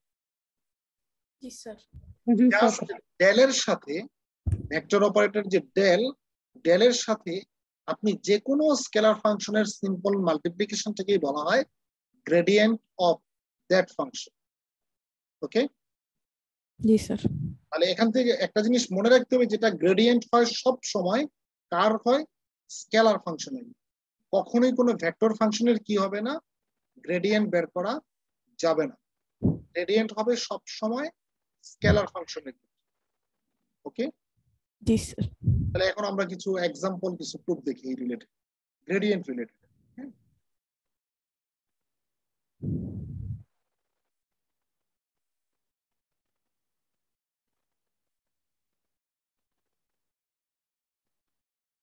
জি স্যার। জি স্যার। জাস্ট ডেল এর সাথে ভেক্টর অপারেটর যে ডেল এর সাথে আপনি যে কোনো স্কেলার ফাংশনের সিম্পল মাল্টিপ্লিকেশন থেকেই বলা হয় gradient of that function. Okay, G sir. তাহলে এখান থেকে একটা জিনিস মনে রাখতে হবে, যেটা গ্রেডিয়েন্ট হয় সব সময় কার হয়? স্কেলার ফাংশনের। কখনোই কোনো ভেক্টর ফাংশনের কি হবে না? গ্রেডিয়েন্ট বের করা যাবে না। গ্রেডিয়েন্ট হবে সব সময় স্কেলার ফাংশনের। ওকে, জি স্যার। তাহলে এখন আমরা কিছু এক্সাম্পল, কিছু প্রুফ দেখি এই রিলেটেড, গ্রেডিয়েন্ট রিলেটেড।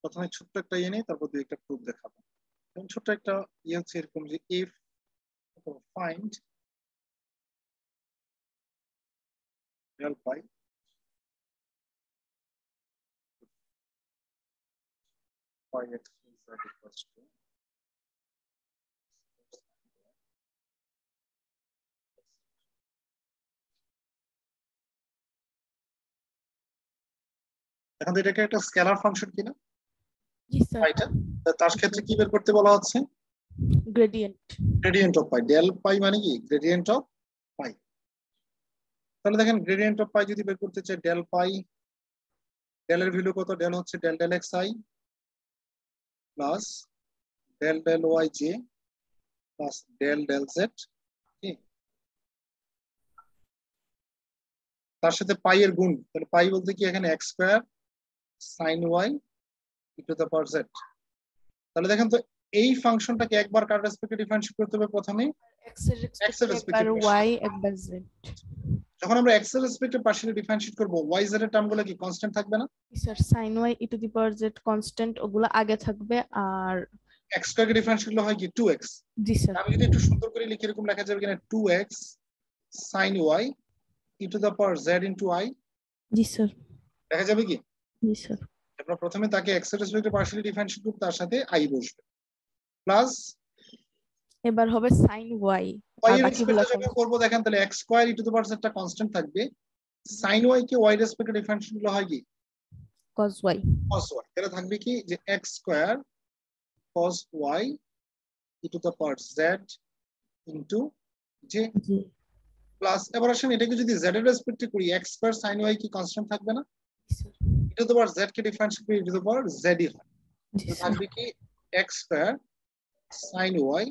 প্রথমে ছোট্ট একটা ইয়ে নেই, তারপর দুই একটা প্রুফ দেখাবো। ছোট্ট একটা ইয়ে হচ্ছে এরকম যে if find del pi pi x z equals to এখন এটাকে একটা স্কেলার ফাংশন কিনা? জি স্যার। পাইটা তার ক্ষেত্রে কি বের করতে বলা হচ্ছে? Gradient. Gradient of pi. Del pi মানে কি? Gradient of pi. তাহলে দেখেন গ্রেডিয়েন্ট অফ পাই যদি বের করতে চাই, ডেল পাই, ডেল এর ভ্যালু কত? ডেল হচ্ছে del del x i plus del del y j plus del del z. তার সাথে পাই এর গুণ, তাহলে পাই বলতে কি এখানে x square sine y e to the power z. তাহলে দেখেন তো এই ফাংশনটাকে একবার কার রেসপেক্টে ডিফারেন্সিয়েট করতে হবে? প্রথমে এক্স এর এক্স এর রেসপেক্টে একবার ওয়াই একবার জেড। যখন আমরা এক্স এর রেসপেক্টে পার্শিয়ালি ডিফারেন্সিয়েট করব, ওয়াই জেড এর টার্মগুলো কি কনস্ট্যান্ট থাকবে না? Sir sine y e to the power z constant, ওগুলো আগে থাকবে। আর এক্স স্কয়ারকে ডিফারেন্সিয়েট হয় কি 2x। জি স্যার। আমি যদি একটু সুন্দর করে লিখি, এরকম লেখা যাবে কিনা 2x sin y e to the power z into i। G sir. লেখা যাবে কি? জি স্যার। আমরা প্রথমে তাকে x এর রেসপেক্টে পার্শিয়ালি ডিফারেন্সিয়েট করব, তার সাথে i বসবে প্লাস এবার হবে সাইন ওয়াই y আর এর বাকিগুলো রেসপেক্টে যখন করব, দেখেন তাহলে x square e to the power z টা কনস্ট্যান্ট থাকবে। sin y কে y রেসপেক্টে ডিফারেন্সিয়েট হয় কি? cos y। cos y। এটা থাকবে কি যে x square cos y e to the power z into j G plus, এবার আসেন এটাকে যদি z এর রেসপেক্টে করি, x স্কয়ার sin y কি কনস্ট্যান্ট থাকবে না? Sir. e to the power z K differentiate করি e to the power z ই হয়। জি তো স্যার। থাকবে কি x square sin y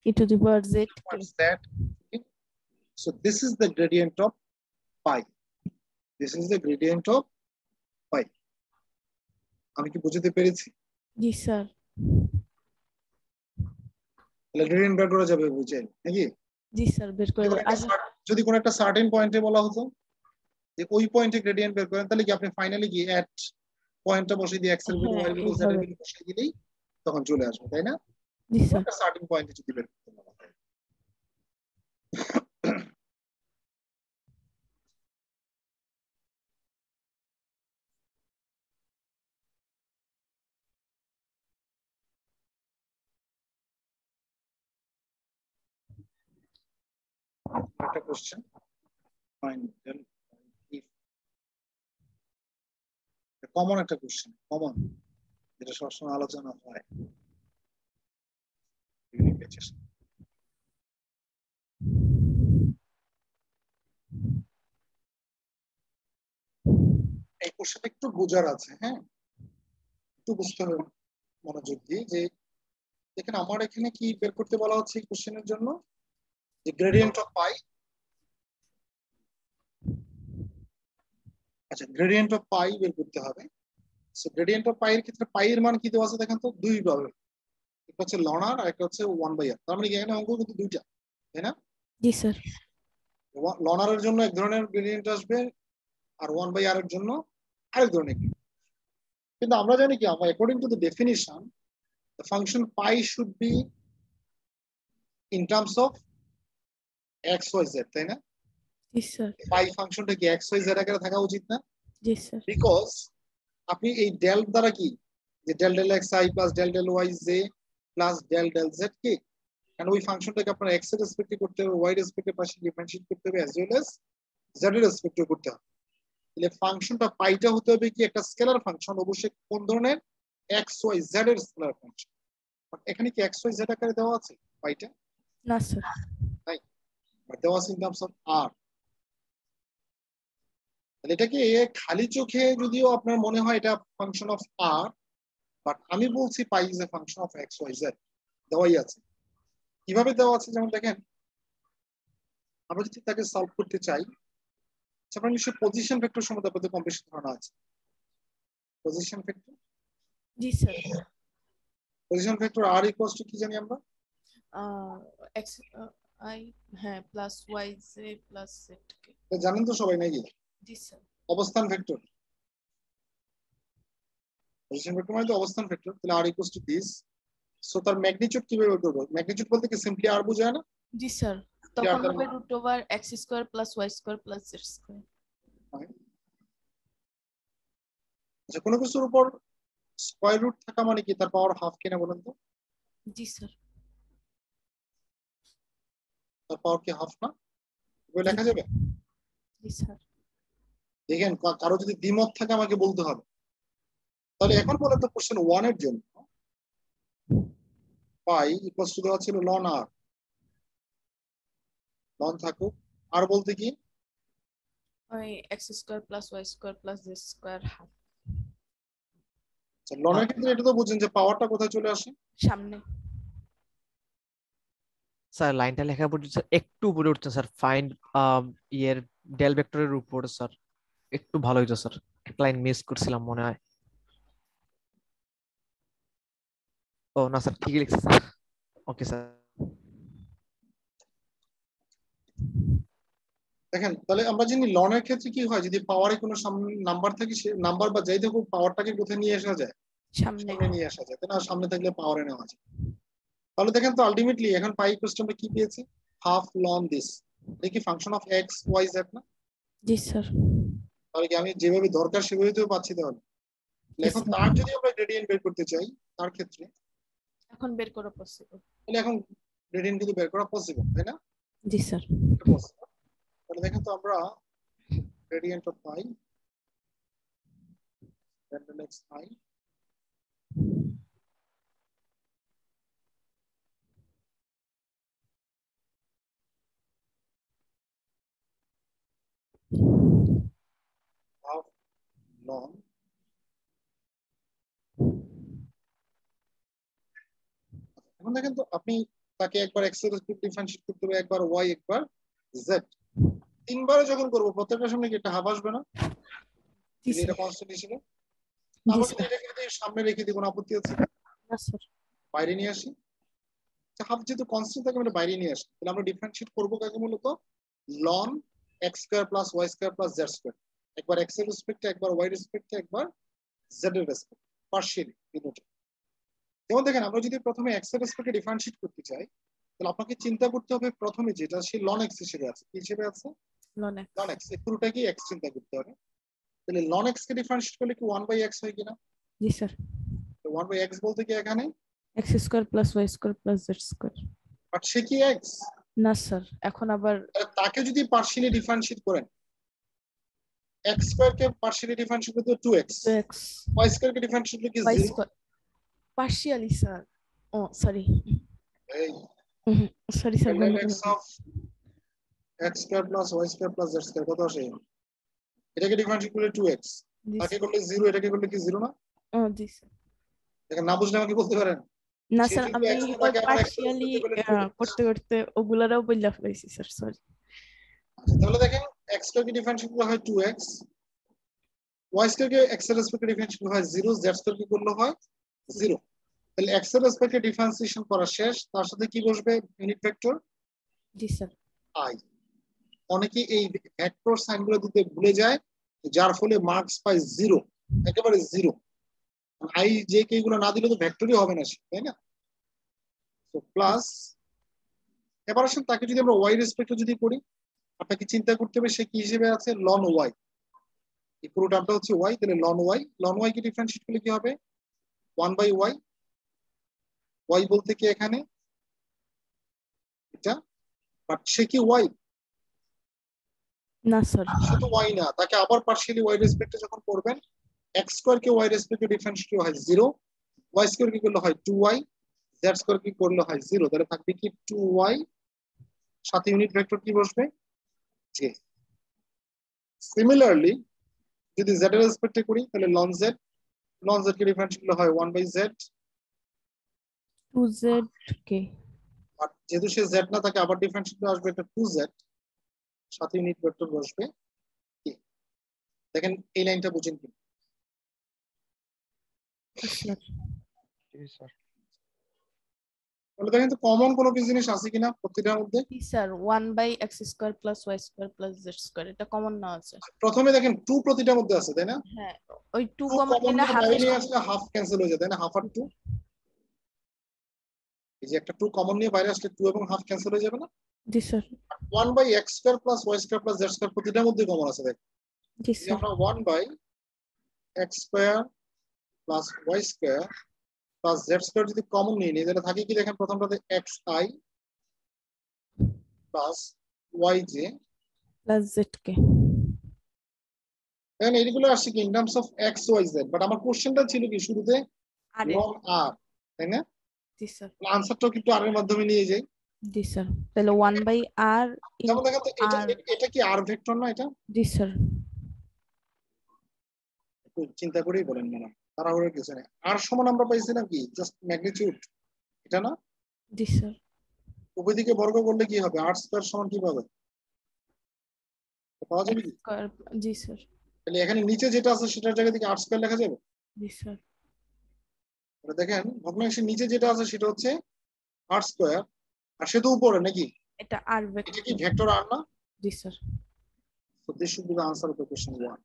E to the power Z power z। So this is the gradient of pi. This is the gradient of pi. আমি কি বুঝতে পেরেছি? জি sir. তাহলে gradient বের করা যাবে, বুঝছেন নাকি? জি স্যার বের করে দাও। আর যদি কোনো একটা সার্টেন পয়েন্টে বলা হতো যে ওই পয়েন্টে গ্রেডিয়েন্ট বের করেন, তাহলে কি আপনি ফাইনালি কি এট পয়েন্টটা বসিয়ে দিয়ে এক্স এর ভ্যালু ওয়াই এর ভ্যালু জেড এর ভ্যালু বসিয়ে দিলেই তখন চলে আসবে, তাই না? জি স্যার। একটা সার্টেন পয়েন্টে যদি বের করতে বলা হয়। একটা কোশ্চেন, ফাইন্ড ইফ, কমন একটা কোশ্চেন, কমন, যেটা সবসময় আলোচনা হয়। এই কোশ্চেনটা একটু বোঝার আছে, হ্যাঁ, একটু বুঝতে হবে মনোযোগ দিয়ে। যে দেখেন আমার এখানে কি বের করতে বলা হচ্ছে এই কোশ্চেনের জন্য, যে গ্রেডিয়েন্ট অফ পাই। আচ্ছা, গ্রেডিয়েন্ট অফ পাই বের করতে হবে। সো গ্রেডিয়েন্ট অফ পাই এর ক্ষেত্রে পাই এর মান কি দেওয়া আছে দেখেন তো, দুই ভাবে, একটা হচ্ছে লনার আর একটা হচ্ছে 1/r। তার মানে এখানে অঙ্ক কিন্তু দুইটা, তাই না? জি স্যার। লনারের জন্য এক ধরনের গ্রেডিয়েন্ট আসবে আর 1/r এর জন্য আরেক ধরনের। কিন্তু আমরা জানি কি, আমরা according to the definition, the function pi should be in terms of x y z, তাই না? জি স্যার। পাই ফাংশনটা কি x y z আকারে থাকা উচিত না? জি স্যার। বিকজ আপনি এই ডেল দ্বারা কি, যে del del x i plus del del y j plus del del z কি, কারণ ওই ফাংশনটাকে আপনার এক্স এর রেসপেক্টে করতে হবে, ওয়াই রেসপেক্টে পাশে ডিফারেন্সিয়েট করতে হবে, অ্যাজ ওয়েল অ্যাজ জেড এর রেসপেক্টে করতে হবে। তাহলে ফাংশনটা পাইটা হতে হবে কি একটা স্কেলার ফাংশন, অবশ্যই কোন ধরনের? এক্স ওয়াই জেড এর স্কেলার ফাংশন। এখানে কি এক্স ওয়াই জেড আকারে দেওয়া আছে পাইটা? না স্যার। নাই, বাট দেওয়া আছে ইন টার্মস অফ আর। তাহলে এটাকে খালি চোখে যদিও আপনার মনে হয় এটা ফাংশন অফ আর, বাট আমি বলছি pi is a function of x y z, দেওয়াই আছে। কিভাবে দেওয়া আছে যেমন দেখেন, আমরা যদি তাকে সলভ করতে চাই, আপনার নিশ্চয়ই পজিশন ভেক্টর সম্বন্ধে আপনাদের কম বেশি ধারণা আছে। পজিশন ভেক্টর, জি sir. Position vector r equals to কি জানি আমরা? এক্স আই, হ্যাঁ, plus y j plus z k. জানেন তো সবাই নাকি? জি স্যার। অবস্থান ভেক্টর, পজিশন ভেক্টর মানে তো অবস্থান ভেক্টর। তাহলে r equals to this. So তার ম্যাগনিটিউড কিভাবে বের করব? ম্যাগনিটিউড বলতে কি সিম্পলি আর বোঝায় না? জি স্যার, তখন হবে root over x square plus y square plus z square. আচ্ছা, কোনো কিছুর উপর স্কয়ার রুট থাকা মানে কি তার পাওয়ার হাফ কিনা বলেন তো? জি স্যার। তার পাওয়ার কি হাফ না? এভাবে লেখা যাবে? জি স্যার। দেখেন, কারো যদি দ্বিমত থাকে আমাকে বলতে হবে। তাহলে এখন বলেন তো কোশ্চেন 1 এর জন্য পাই ইকুয়ালস টু দেওয়া ছিল লন আর, লন থাকুক। আর বলতে কি? ওই x square plus y square plus z square half. আচ্ছা, লনের ক্ষেত্রে এটা তো বুঝেন যে পাওয়ারটা কোথায় চলে আসে? সামনে। স্যার লাইনটা লেখা পড়ছে একটু উপরে উঠছে স্যার, ফাইন্ড ইয়ের ডেল ভেক্টরের উপর স্যার, একটু ভালো হইতো স্যার, একটা লাইন মিস করছিলাম মনে হয়। ও না স্যার, ঠিকই লিখছি স্যার। Okay sir. দেখেন, তাহলে আমরা জানি লনের ক্ষেত্রে কি হয়, যদি পাওয়ারে কোনো নাম্বার থাকে, সে নাম্বার বা যাই থাকুক পাওয়ারটাকে কোথায় নিয়ে আসা যায়? সামনে। সামনে নিয়ে আসা যায়, তাই না? সামনে থাকলে পাওয়ারে নেওয়া যায়। তাহলে দেখেন তো আলটিমেটলি এখন পাই ইকুয়ালস টু আমরা কি পেয়েছি? Half ln this. এটা কি function of x y z না? জি স্যার। তাহলে কি আমি যেভাবে দরকার সেভাবে তো পাচ্ছি? তাহলে এখন তার যদি আমরা গ্রেডিয়েন্ট বের করতে চাই তার ক্ষেত্রে এখন বের করা পসিবল। তাহলে এখন গ্রেডিয়েন্ট কিন্তু বের করা পসিবল, তাই না? জি স্যার। তাহলে দেখেন তো আমরা gradient of pi delta x I half loan এখন দেখেন তো আপনি তাকে একবার এক্স এর রেসপেক্ট ডিফারেন্সিয়েট করতে হবে, একবার ওয়াই, একবার জেড। তিনবারে যখন করবো প্রত্যেকটার সামনে কি একটা হাফ আসবে না? জি যদি এটা স্যার। কনস্ট্যান্ট হিসেবে, জি আমরা যদি স্যার। এটাকে যদি সামনে রেখে দিই কোনো আপত্তি আছে? না স্যার। বাইরে নিয়ে আসি। হাফ যেহেতু কনস্ট্যান্ট থাকে আমরা বাইরে নিয়ে আসি, তাহলে আমরা ডিফারেন্সিয়েট করবো কাকে? মূলত ln x square plus y square plus z square, একবার এক্স এর রেসপেক্টে, একবার ওয়াই রেসপেক্টে, একবার জেড এর রেসপেক্টে, পার্শিয়ালি দুটো। যেমন দেখেন, আমরা যদি প্রথমে এক্স এর রেসপেক্টে ডিফারেন্সিয়েট করতে চাই, তাহলে আপনাকে চিন্তা করতে হবে প্রথমে যেটা সে লন এক্স হিসেবে আছে। কি হিসেবে আছে? Ln x. Ln x. এই পুরোটাকে এক্স চিন্তা করতে হবে। তাহলে লন এক্স কে ডিফারেন্সিয়েট করলে কি 1/x হয় কিনা? জি স্যার। 1/x বলতে কি এখানে? X square plus y square plus z square. But সে কি এক্স? না স্যার, এখন আবার তাকে যদি পার্শিয়ালি ডিফারেন্সিয়েট করেন, এক্স স্কয়ার কে পার্শিয়ালি ডিফারেন্সিয়েট করতে 2x, এক্স ওয়াই স্কয়ার কে ডিফারেন্সিয়েট করলে কি y 0? Square partially sir. Oh sorry, এই সরি স্যার, ভুল x of x square plus y square plus z square কত আসে? এটাকে ডিফারেন্সিয়েট করলে 2x, তাকে করলে 0, এটাকে করলে কি 0 না? ও জি স্যার। দেখেন, না বুঝলে আমাকে বলতে পারেন। না সে স্যার, যদি আমি x না ওই থাকে আমার x পার্শিয়ালি করতে গেলে 2x। করতে করতে ওগুলারও বইলা ফেলাইছি স্যার, সরি। আচ্ছা, তাহলে দেখেন x স্কয়ার কে ডিফারেন্সিয়েট করা হয় 2x, y স্কয়ার কে x এর রেসপেক্টে ডিফারেন্সিয়েট করা হয় 0, z স্কয়ার কে করলে হয় 0। তাহলে x এর রেসপেক্টে ডিফারেন্সিয়েশন করা শেষ, তার সাথে কি বসবে? ইউনিট ভেক্টর জি স্যার। i। অনেকে এই ভেক্টর সাইনগুলো দিতে ভুলে যায়, যার ফলে মার্কস পায় 0, একেবারে 0। আই যে কে এগুলো না দিলে তো ভেক্টরই হবে না, তাই না? তো প্লাস, এবার আসেন তাকে যদি আমরা ওয়াই রেসপেক্টে যদি করি, আপনাকে চিন্তা করতে হবে সে কি হিসেবে আছে? Ln y. এই পুরো টার্মটা হচ্ছে ওয়াই, তাহলে লন ওয়াই। লন ওয়াই কে ডিফারেন্সিয়েট করলে কি হবে? 1/y। ওয়াই বলতে কি এখানে এটা, বাট সে কি ওয়াই? না স্যার। সে তো ওয়াই না। তাকে আবার পার্শিয়ালি ওয়াই রেসপেক্টে যখন করবেন, এক্স স্কয়ার কে ওয়াই রেসপেক্টে ডিফারেন্সিয়েট করা হয় 0, ওয়াই স্কয়ার কি করলে হয় 2y, জেড স্কয়ার কি করলে হয় 0। তাহলে থাকবে কি 2y, সাথে ইউনিট ভেক্টর কি বসবে? j। সিমিলারলি যদি z এর রেসপেক্টে করি তাহলে ln z কে ডিফারেন্সিয়েট হয় 1/z, 2z কে আর যেহেতু সে z না তাকে আবার ডিফারেন্সিয়েট আসবে এটা 2z, সাথে ইউনিট ভেক্টর বসবে k। দেখেন এই লাইনটা বুঝেন কি? স্যার তাহলে দেখেন তো কমন কোনো কিছু জিনিস আছে কিনা প্রত্যেকটার মধ্যে। স্যার 1/x² + y² + z² এটা কমন না আছে। প্রথমে দেখেন 2 প্রতিটার মধ্যে আছে তাই না? হ্যাঁ ওই 2 2 কমন কমন নিলে নিয়ে হাফ বাইরে নিয়ে আসলে হাফ ক্যান্সেল হয়ে যায় তাই না? হাফ আর 2, এই যে একটা 2 কমন নিয়ে বাইরে আসলে 2 এবং হাফ ক্যান্সেল হয়ে যাবে না? জি স্যার 1/x² + y² + z² প্রতিটার মধ্যে কমন আছে। দেখেন জি যদি স্যার আমরা 1/x² + y² + z² যদি কমন নিয়ে নিই তাহলে থাকে কি দেখেন প্রথমটাতে xi + yj, + z কে দেখেন এইগুলো আসছে কি in terms of x y z, but আমার কোশ্চেনটা ছিল কি শুরুতে আর ln r, তাই না? জি স্যার আনসারটাও কিন্তু r এর মাধ্যমে নিয়ে যাই। জি স্যার তাহলে 1/r যেমন দেখেন তো এটা r এটা কি r ভেক্টর না? এটা জি স্যার একটু চিন্তা করেই বলেন না, তাড়াহুড়োর কিছু নেই। r সমান আমরা পাইছিলাম কি জাস্ট ম্যাগনিটিউড, এটা না? জি স্যার উভয় দিকে বর্গ করলে কি হবে? r² সমান কি পাবে? পাওয়া যাবে কি? x² জি স্যার তাহলে এখানে নিচে যেটা আছে সেটার জায়গা থেকে r² লেখা যাবে। জি স্যার তাহলে দেখেন ভগ্নাংশের নিচে যেটা আছে সেটা হচ্ছে r², আর সে তো উপরে নাকি? এটা r এটা কি ভেক্টর ভেক্টর r না? জি sir So this should be the answer of the question 1.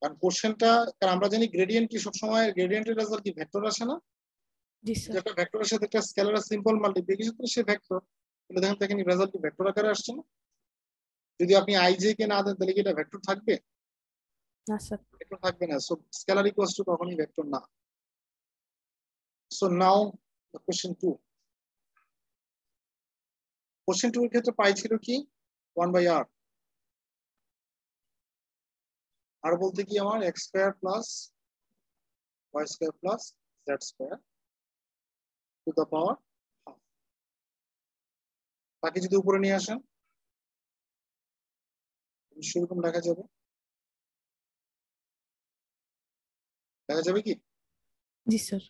কারণ কোশ্চেনটা, কারণ আমরা জানি গ্রেডিয়েন্ট কি সবসময় গ্রেডিয়েন্টের রেজাল্ট কি ভেক্টর আসে না? জি স্যার যেটা ভেক্টরের সাথে একটা স্কেলার সিম্পল মাল্টিপ্লিকেশন তো সে ভেক্টর, তাহলে দেখেন তো এখানে রেজাল্ট কি ভেক্টর আকারে আসছে না? যদি আপনি আইজে কে না দেন তাহলে কি এটা ভেক্টর থাকবে? না স্যার ভেক্টর থাকবে না। সো স্কেলার ইকুয়ালস টু কখনোই ভেক্টর না। So now the question 2। Question 2 এর ক্ষেত্রে পাই ছিল কি 1/r, আর বলতে কি আমার x² + y² + z² two the power half. তাকে যদি উপরে নিয়ে আসেন সেরকম লেখা যাবে, লেখা যাবে কি? জি স্যার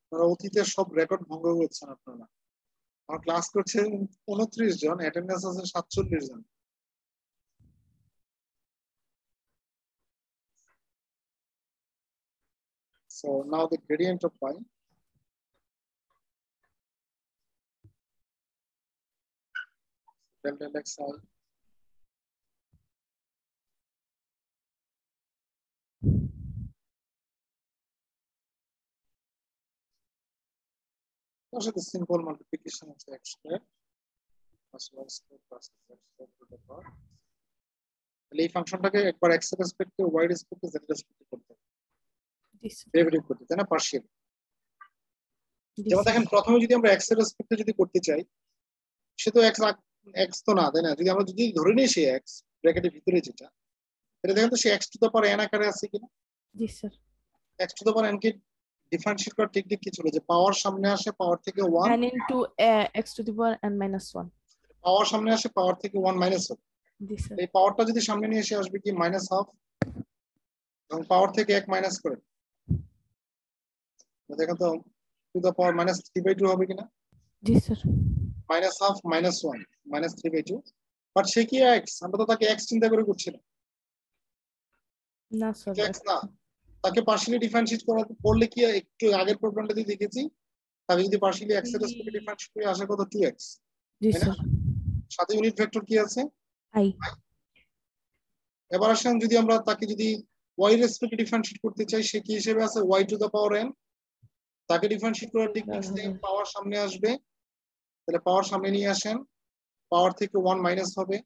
আপনারা অতীতের সব রেকর্ড ভঙ্গ করছেন আপনারা। আমার ক্লাস করছে 29 জন, অ্যাটেন্ডেন্স আছে 47 জন। So now the gradient of pi del del xi also the simple multiplication of the x² plus y² plus z² to the power। তাহলে এই ফাংশনটাকে একবার x এর রেসপেক্টে y এর রেসপেক্টে z এর রেসপেক্টে করতে হবে, জি স্যার ডেরিভেটিভ করতে, তাই না? পার্শিয়াল। জি যেমন স্যার দেখেন প্রথমে যদি আমরা x এর রেসপেক্টে যদি করতে চাই, সে তো x তো না, তাই না? যদি আমরা যদি ধরে নিই সে x ব্র্যাকেটের ভিতরে যেটা, তাহলে দেখেন তো সে x to the power n আকারে আছে কিনা? জি sir x to the power n কে ডিফারেন্সিয়েট করার টেকনিক কি ছিল? যে পাওয়ার সামনে আসে পাওয়ার থেকে 1, n into x⁻n−1 পাওয়ার সামনে আসে পাওয়ার থেকে 1 মাইনাস হবে। জি স্যার এই পাওয়ারটা যদি সামনে নিয়ে এসে আসবে কি মাইনাস হাফ, এবং পাওয়ার থেকে 1 মাইনাস করে দেখেন তো টু দ্য পাওয়ার -3/2 হবে কিনা? জি sir minus half minus 1 -3/2। But সে কি x? আমরা তো তাকে x চিন্তা করে করছিলাম, না স্যার x না। তাকে পার্শিয়ালি ডিফারেন্সিয়েট করলে কি একটু আগের প্রবলেমটাতে দেখেছি, তাকে যদি পার্শিয়ালি x এর রেসপেক্টে ডিফারেন্সিয়েট করে আসে কত 2x, জি তাই না? স্যার সাথে ইউনিট ভেক্টর কি আছে? আই এবার আসেন যদি আমরা তাকে যদি y এর রেসপেক্টে ডিফারেন্সিয়েট করতে চাই, সে কি হিসেবে আছে? y two the power n। তাকে ডিফারেন্সিয়েট করার টেকনিক সেম, পাওয়ার সামনে আসবে, তাহলে পাওয়ার সামনে নিয়ে আসেন, পাওয়ার থেকে 1 মাইনাস হবে,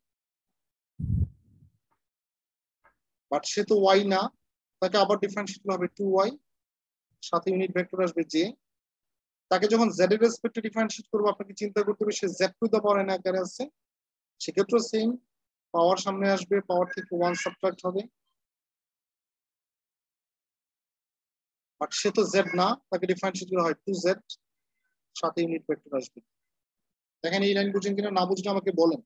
বাট সে তো y না, তাকে আবার ডিফারেন্সিয়েট হবে 2y, সাথে ইউনিট ভেক্টর আসবে j। তাকে যখন z এর রেসপেক্টে ডিফারেন্সিয়েট করব আপনাকে চিন্তা করতে হবে সে z two the power n আকারে আছে, সেক্ষেত্রে সেম পাওয়ার সামনে আসবে, পাওয়ার থেকে 1 সাবট্রাক্ট হবে, বাট সে তো জেড না, তাকে ডিফারেন্সিয়েট করা হয় 2z, সাথে ইউনিট ভেক্টর আসবে। দেখেন এই লাইন বুঝেন কিনা, না বুঝলে আমাকে বলেন।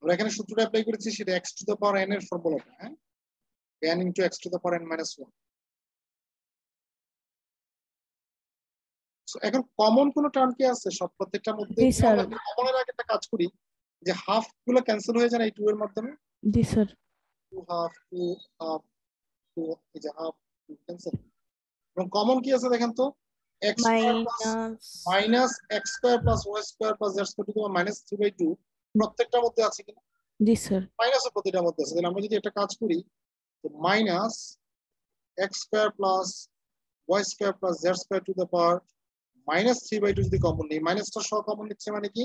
আমরা এখানে সূত্রটা অ্যাপ্লাই করেছি, সেটা x to the power n এর ফর্মুলাটা, হ্যাঁ, n into x to the power n minus 1। এখন কমন কোন টার্ম কি আছে সব প্রত্যেকটার মধ্যে? জি স্যার। আমরা কমনের আগে একটা কাজ করি, যে হাফ গুলো ক্যান্সেল হয়ে যায় না এই 2 এর মাধ্যমে, জি স্যার। 2 হাফ 2 হাফ 2, এই যে হাফ 2 ক্যান্সেল। এবং কমন কি আছে দেখেন তো, x square plus minus x square plus y square plus z square to the minus 3/2 প্রত্যেকটার মধ্যে আছে কিনা? জি স্যার। মাইনাসও প্রতিটার মধ্যে আছে। তাহলে আমরা যদি একটা কাজ করি, minus x square plus y square plus z square to the power minus 3/2 যদি কমন নেই, মাইনাসটা সহ কমন নিচ্ছে মানে কি,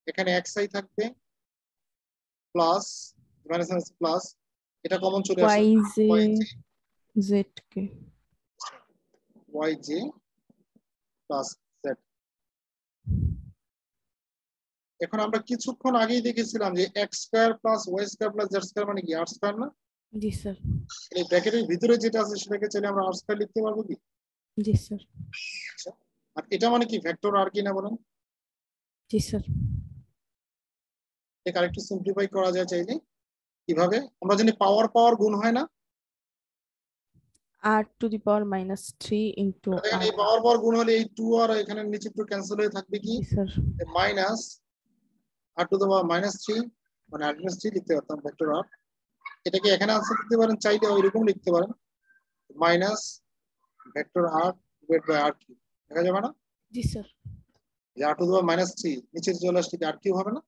এখানে xi থাকবে প্লাস মাইনাস প্লাস, এটা কমন চলে আসে yj yj প্লাস z। এখন আমরা কিছুক্ষণ আগেই দেখেছিলাম যে x square plus y square plus z square মানে কি r স্কয়ার না? জি স্যার। এই ব্র্যাকেটের ভিতরে যেটা আছে সেটাকে চাইলে আমরা r স্কয়ার লিখতে পারবো কি? জি স্যার। আচ্ছা, আর এটা মানে কি ভেক্টর r কি না বলেন? জি স্যার। এটা আরেকটু সিম্পলিফাই করা যায় চাইলে কিভাবে? আমরা জানি পাওয়ার পাওয়ার গুণ হয় না, r to the power minus 3 into দেখেন r। এই পাওয়ার পাওয়ার গুণ হলে এই 2 আর এখানে নিচে একটু ক্যান্সেল হয়ে থাকবে কি, জি sir. Minus r to the power minus 3, মানে r মাইনাস 3 লিখতে পারতাম ভেক্টর r। এটাকে এখানে আনসার দিতে পারেন, চাইলে ওইরকম লিখতে পারেন, minus vector r divide by r cube. দেখা যাবে না জি স্যার। যে r to the power minus 3 নিচে চলে আসলে কি r কিউব হবে না?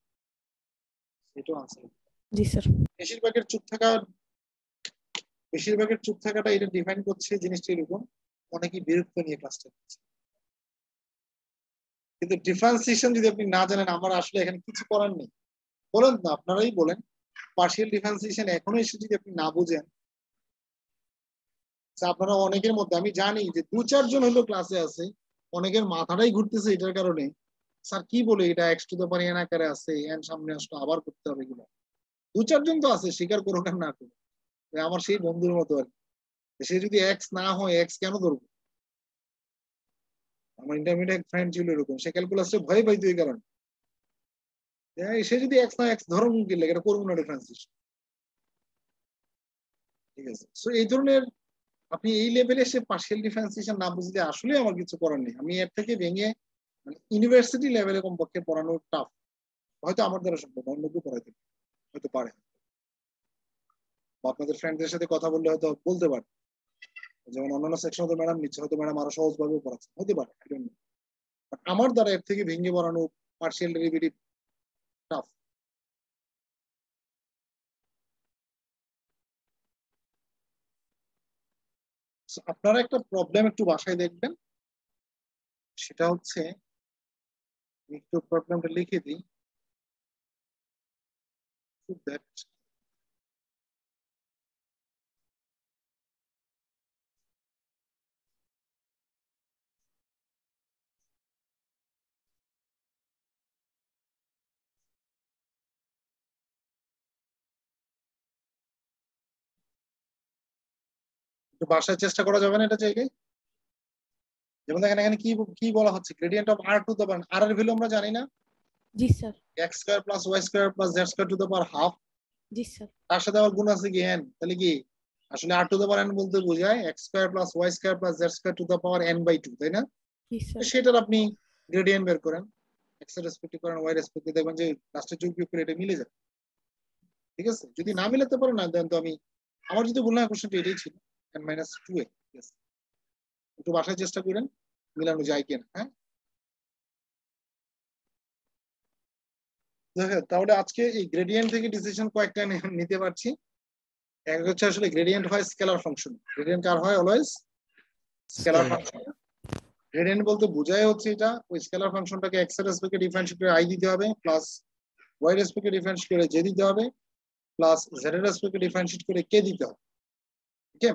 এটাও আনসার। জি স্যার। বেশিরভাগের চুপ থাকাটা এটা ডিফাইন করছে জিনিসটা এরকম, অনেকেই বিরক্ত নিয়ে ক্লাসটা করছে। কিন্তু ডিফারেন্সিয়েশন যদি আপনি না জানেন, আমার আসলে এখানে কিছু করার নেই। বলেন না, আপনারাই বলেন, পার্শিয়াল ডিফারেন্সিয়েশন এখনো এসে যদি আপনি না বুঝেন, আপনারা অনেকের মধ্যে আমি জানি যে 2-4 জন হলো ক্লাসে আছে, অনেকের মাথাটাই ঘুরতেছে এটার কারণে, স্যার কি বলে এটা x to the power n আকারে আছে, n সামনে আসলো আবার করতে হবে এগুলো। 2-4 জন তো আছে, স্বীকার করুক আর না করুক, আমার সেই বন্ধুর মতো আর কি। সে যদি x না হয় x কেন ধরবো? আমার ইন্টারমিডিয়েট ফ্রেন্ড ছিল এরকম, সে ক্যালকুলাসে ভয় পাইতো এই কারণে, সে যদি x না x ধরুন কি লাগে, এটা করবো না ডিফারেন্সিয়েশন। ঠিক আছে, সো এই ধরনের আপনি এই লেভেলে সে পার্শিয়াল ডিফারেন্সিয়েশন না বুঝলে আসলে আমার কিছু করার নেই। আমি এর থেকে ভেঙে মানে ইউনিভার্সিটি লেভেলে কমপক্ষে পড়ানো টাফ, হয়তো আমার দ্বারা সম্ভব, অন্য কেউ পড়াইতে হয়তো পারে, বা আপনাদের ফ্রেন্ডদের সাথে কথা বললে হয়তো বলতে পারে, যেমন অন্যান্য সেকশন তো ম্যাডাম নিচ্ছে, হয়তো ম্যাডাম আরো সহজ ভাবে পড়াচ্ছে, হতে পারে, আমার দ্বারা এর থেকে ভেঙে পড়ানো পার্শিয়াল ডেরিভেটিভ টাফ। আপনারা একটা প্রবলেম একটু বাসায় দেখবেন, সেটা হচ্ছে একটু প্রবলেমটা লিখে দিই, একটু বাসায় চেষ্টা করা যাবে না এটা চাইলে? যেমন দেখেন এখানে কি কি বলা হচ্ছে, gradient of r to the power, r এর ভ্যালু আমরা জানি না, জি sir. x square plus y square plus z square to the power half, জি স্যার। তার সাথে আবার গুণ আছে কি n, তাহলে কি আসলে r to the power n বলতে বোঝায় x square plus y square plus z square to the power n/2, তাই না? জি স্যার। সেটার আপনি গ্রেডিয়েন্ট বের করেন, x এর রেসপেক্টে করেন, y রেসপেক্টে, দেখবেন যে লাস্টে যোগ বিয়োগ করে এটা মিলে যায়। ঠিক আছে, যদি না মিলাতে পারেন না দেন তো আমি, আমার যদি বললাম কোশ্চেনটা এটাই ছিল n-2a। একটু বাসায় চেষ্টা করেন মিলানো যায় কিনা। হ্যাঁ, তাহলে আজকে এই গ্রেডিয়েন্ট থেকে ডিসিশন কয়েকটা নিতে পারছি। এক হচ্ছে আসলে গ্রেডিয়েন্ট হয় স্কেলার ফাংশন, গ্রেডিয়েন্ট কার হয়? Always scalar function. গ্রেডিয়েন্ট বলতে বোঝায় হচ্ছে এটা ওই স্কেলার ফাংশনটাকে x এর রেসপেক্টে ডিফারেন্সিয়েট করে i দিতে হবে, প্লাস y এর রেসপেক্টে ডিফারেন্সিয়েট করে j দিতে হবে, প্লাস z এর রেসপেক্টে ডিফারেন্সিয়েট করে k দিতে হবে। ওকে,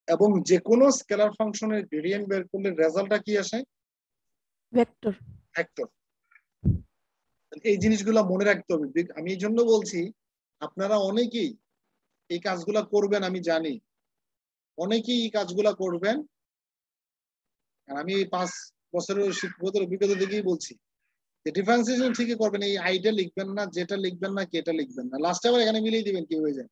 এবং যে কোনো স্কেলার ফাংশনের গ্রেডিয়েন্ট বের করলে রেজাল্টটা কি আসে? ভেক্টর। ভেক্টর। এই জিনিসগুলো মনে রাখতে হবে। আমি এই জন্য বলছি, আপনারা অনেকেই এই কাজগুলা করবেন আমি জানি, অনেকেই এই কাজগুলা করবেন। আর আমি 5 বছরের শিক্ষকদের অভিজ্ঞতা থেকেই বলছি যে ডিফারেন্সিয়েশন ঠিকই করবেন, এই আইটা লিখবেন না, যেটা লিখবেন না কেটা লিখবেন না, লাস্টে আবার এখানে মিলিয়ে দিবেন কি হয়ে যায়।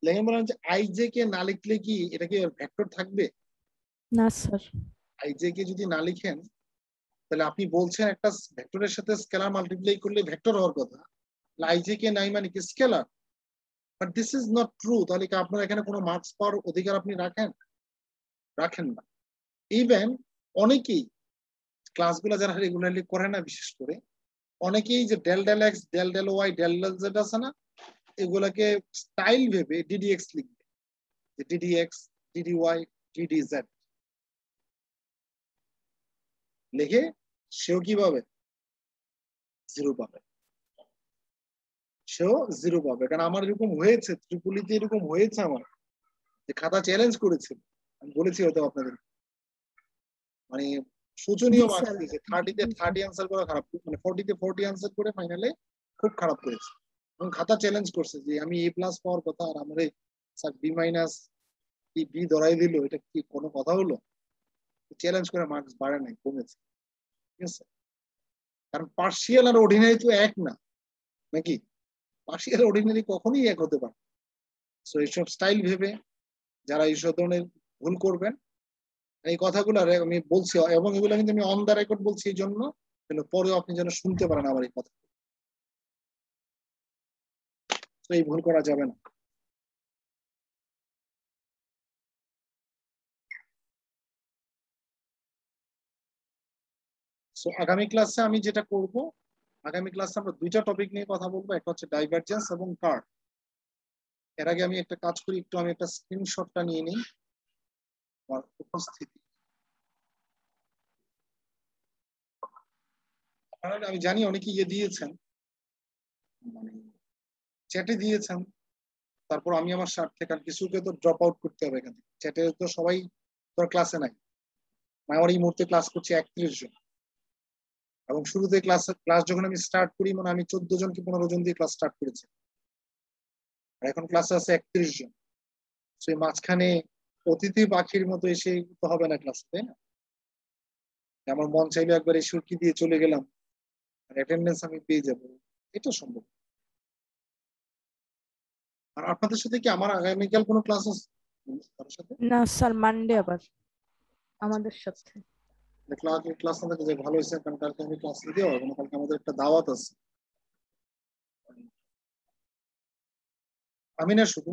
লেখেন বলেন যে আইজে কে না লিখলে কি এটা কি ভেক্টর থাকবে? না স্যার। আইজে কে যদি না লিখেন তাহলে আপনি বলছেন একটা ভেক্টরের সাথে স্কেলার মাল্টিপ্লাই করলে ভেক্টর হওয়ার কথা, আইজে কে নাই মানে কি scalar, but this is not true. তাহলে কি আপনার এখানে কোনো মার্কস পাওয়ার অধিকার আপনি রাখেন না। ইভেন অনেকেই ক্লাসগুলো যারা রেগুলারলি করে না, বিশেষ করে অনেকেই যে del del x, del del y, del del z আছে না, এগুলাকে স্টাইল ভেবে ডিডিএক্স লিখবে, ডিডিএক্স, ডিডিওয়াই, ডিডিজেড লিখে সেও কি পাবে? 0 পাবে। সেও 0 পাবে। কারণ আমার এরকম হয়েছে, ত্রিপুলিতে এরকম হয়েছে আমার, যে খাতা চ্যালেঞ্জ করেছিল, আমি বলেছি হয়তো আপনাদের, মানে শোচনীয় জি মার্কস স্যার। দিয়েছে। 30-তে 30 আনসার করা খারাপ, মানে 40-তে 40 আনসার করে ফাইনালে খুব খারাপ করেছে। এবং খাতা চ্যালেঞ্জ করছে যে আমি A+ পাওয়ার কথা, আর আমার স্যার B- কি বি ধরাই দিল, এটা কি কোনো কথা হলো? চ্যালেঞ্জ করে মার্কস বাড়ে নাই, কমেছে। ঠিক আছে, কারণ পার্সিয়াল আর অর্ডিনারি তো এক না, নাকি? পার্সিয়াল অর্ডিনারি কখনোই এক হতে পারে। সো এইসব স্টাইল ভেবে যারা এইসব ধরনের ভুল করবেন, এই কথাগুলো আমি বলছি, এবং এগুলো কিন্তু আমি অন দ্য রেকর্ড বলছি এই জন্য পরেও আপনি যেন শুনতে পারেন আমার এই কথা। তো এই ভুল করা যাবে না। সো আগামী ক্লাসে আমি যেটা করব, আগামী ক্লাসে আমরা 2টা টপিক নিয়ে কথা বলবো, একটা হচ্ছে ডাইভারজেন্স এবং কার্ভ। এর আগে আমি একটা কাজ করি, একটু আমি একটা স্ক্রিনশটটা নিয়ে নিই আমার উপস্থিতি। আমি জানি অনেকে দিয়েছেন, মানে চ্যাটে দিয়েছেন, তারপর আমি আমার স্বার্থে, কারণ কিছুকে তো ড্রপ আউট করতে হবে এখান থেকে, চ্যাটে তো সবাই তোর ক্লাসে নাই। আমার এই মুহূর্তে ক্লাস করছে 31 জন, এবং শুরুতে ক্লাস যখন আমি স্টার্ট করি, মানে আমি 14 জন কি 15 জন দিয়ে ক্লাস স্টার্ট করেছি, আর এখন ক্লাসে আছে 31 জন। সেই মাঝখানে অতিথি পাখির মতো এসে তো হবে না ক্লাসে, তাই না? আমার মন চাইলে একবার এই সুরকি দিয়ে চলে গেলাম আর অ্যাটেন্ডেন্স আমি পেয়ে যাবো, এটা সম্ভব। আর আপনাদের সাথে কি আমার আগামীকাল কোনো ক্লাস আছে কারোর সাথে? না স্যার, মানডে আবার আমাদের সাথে। ক্লাস না থাকলে যে ভালো হয়েছে, কারণ কালকে আমি ক্লাস নিতে পারবো না, কালকে আমাদের একটা দাওয়াত আছে। আমি না শুধু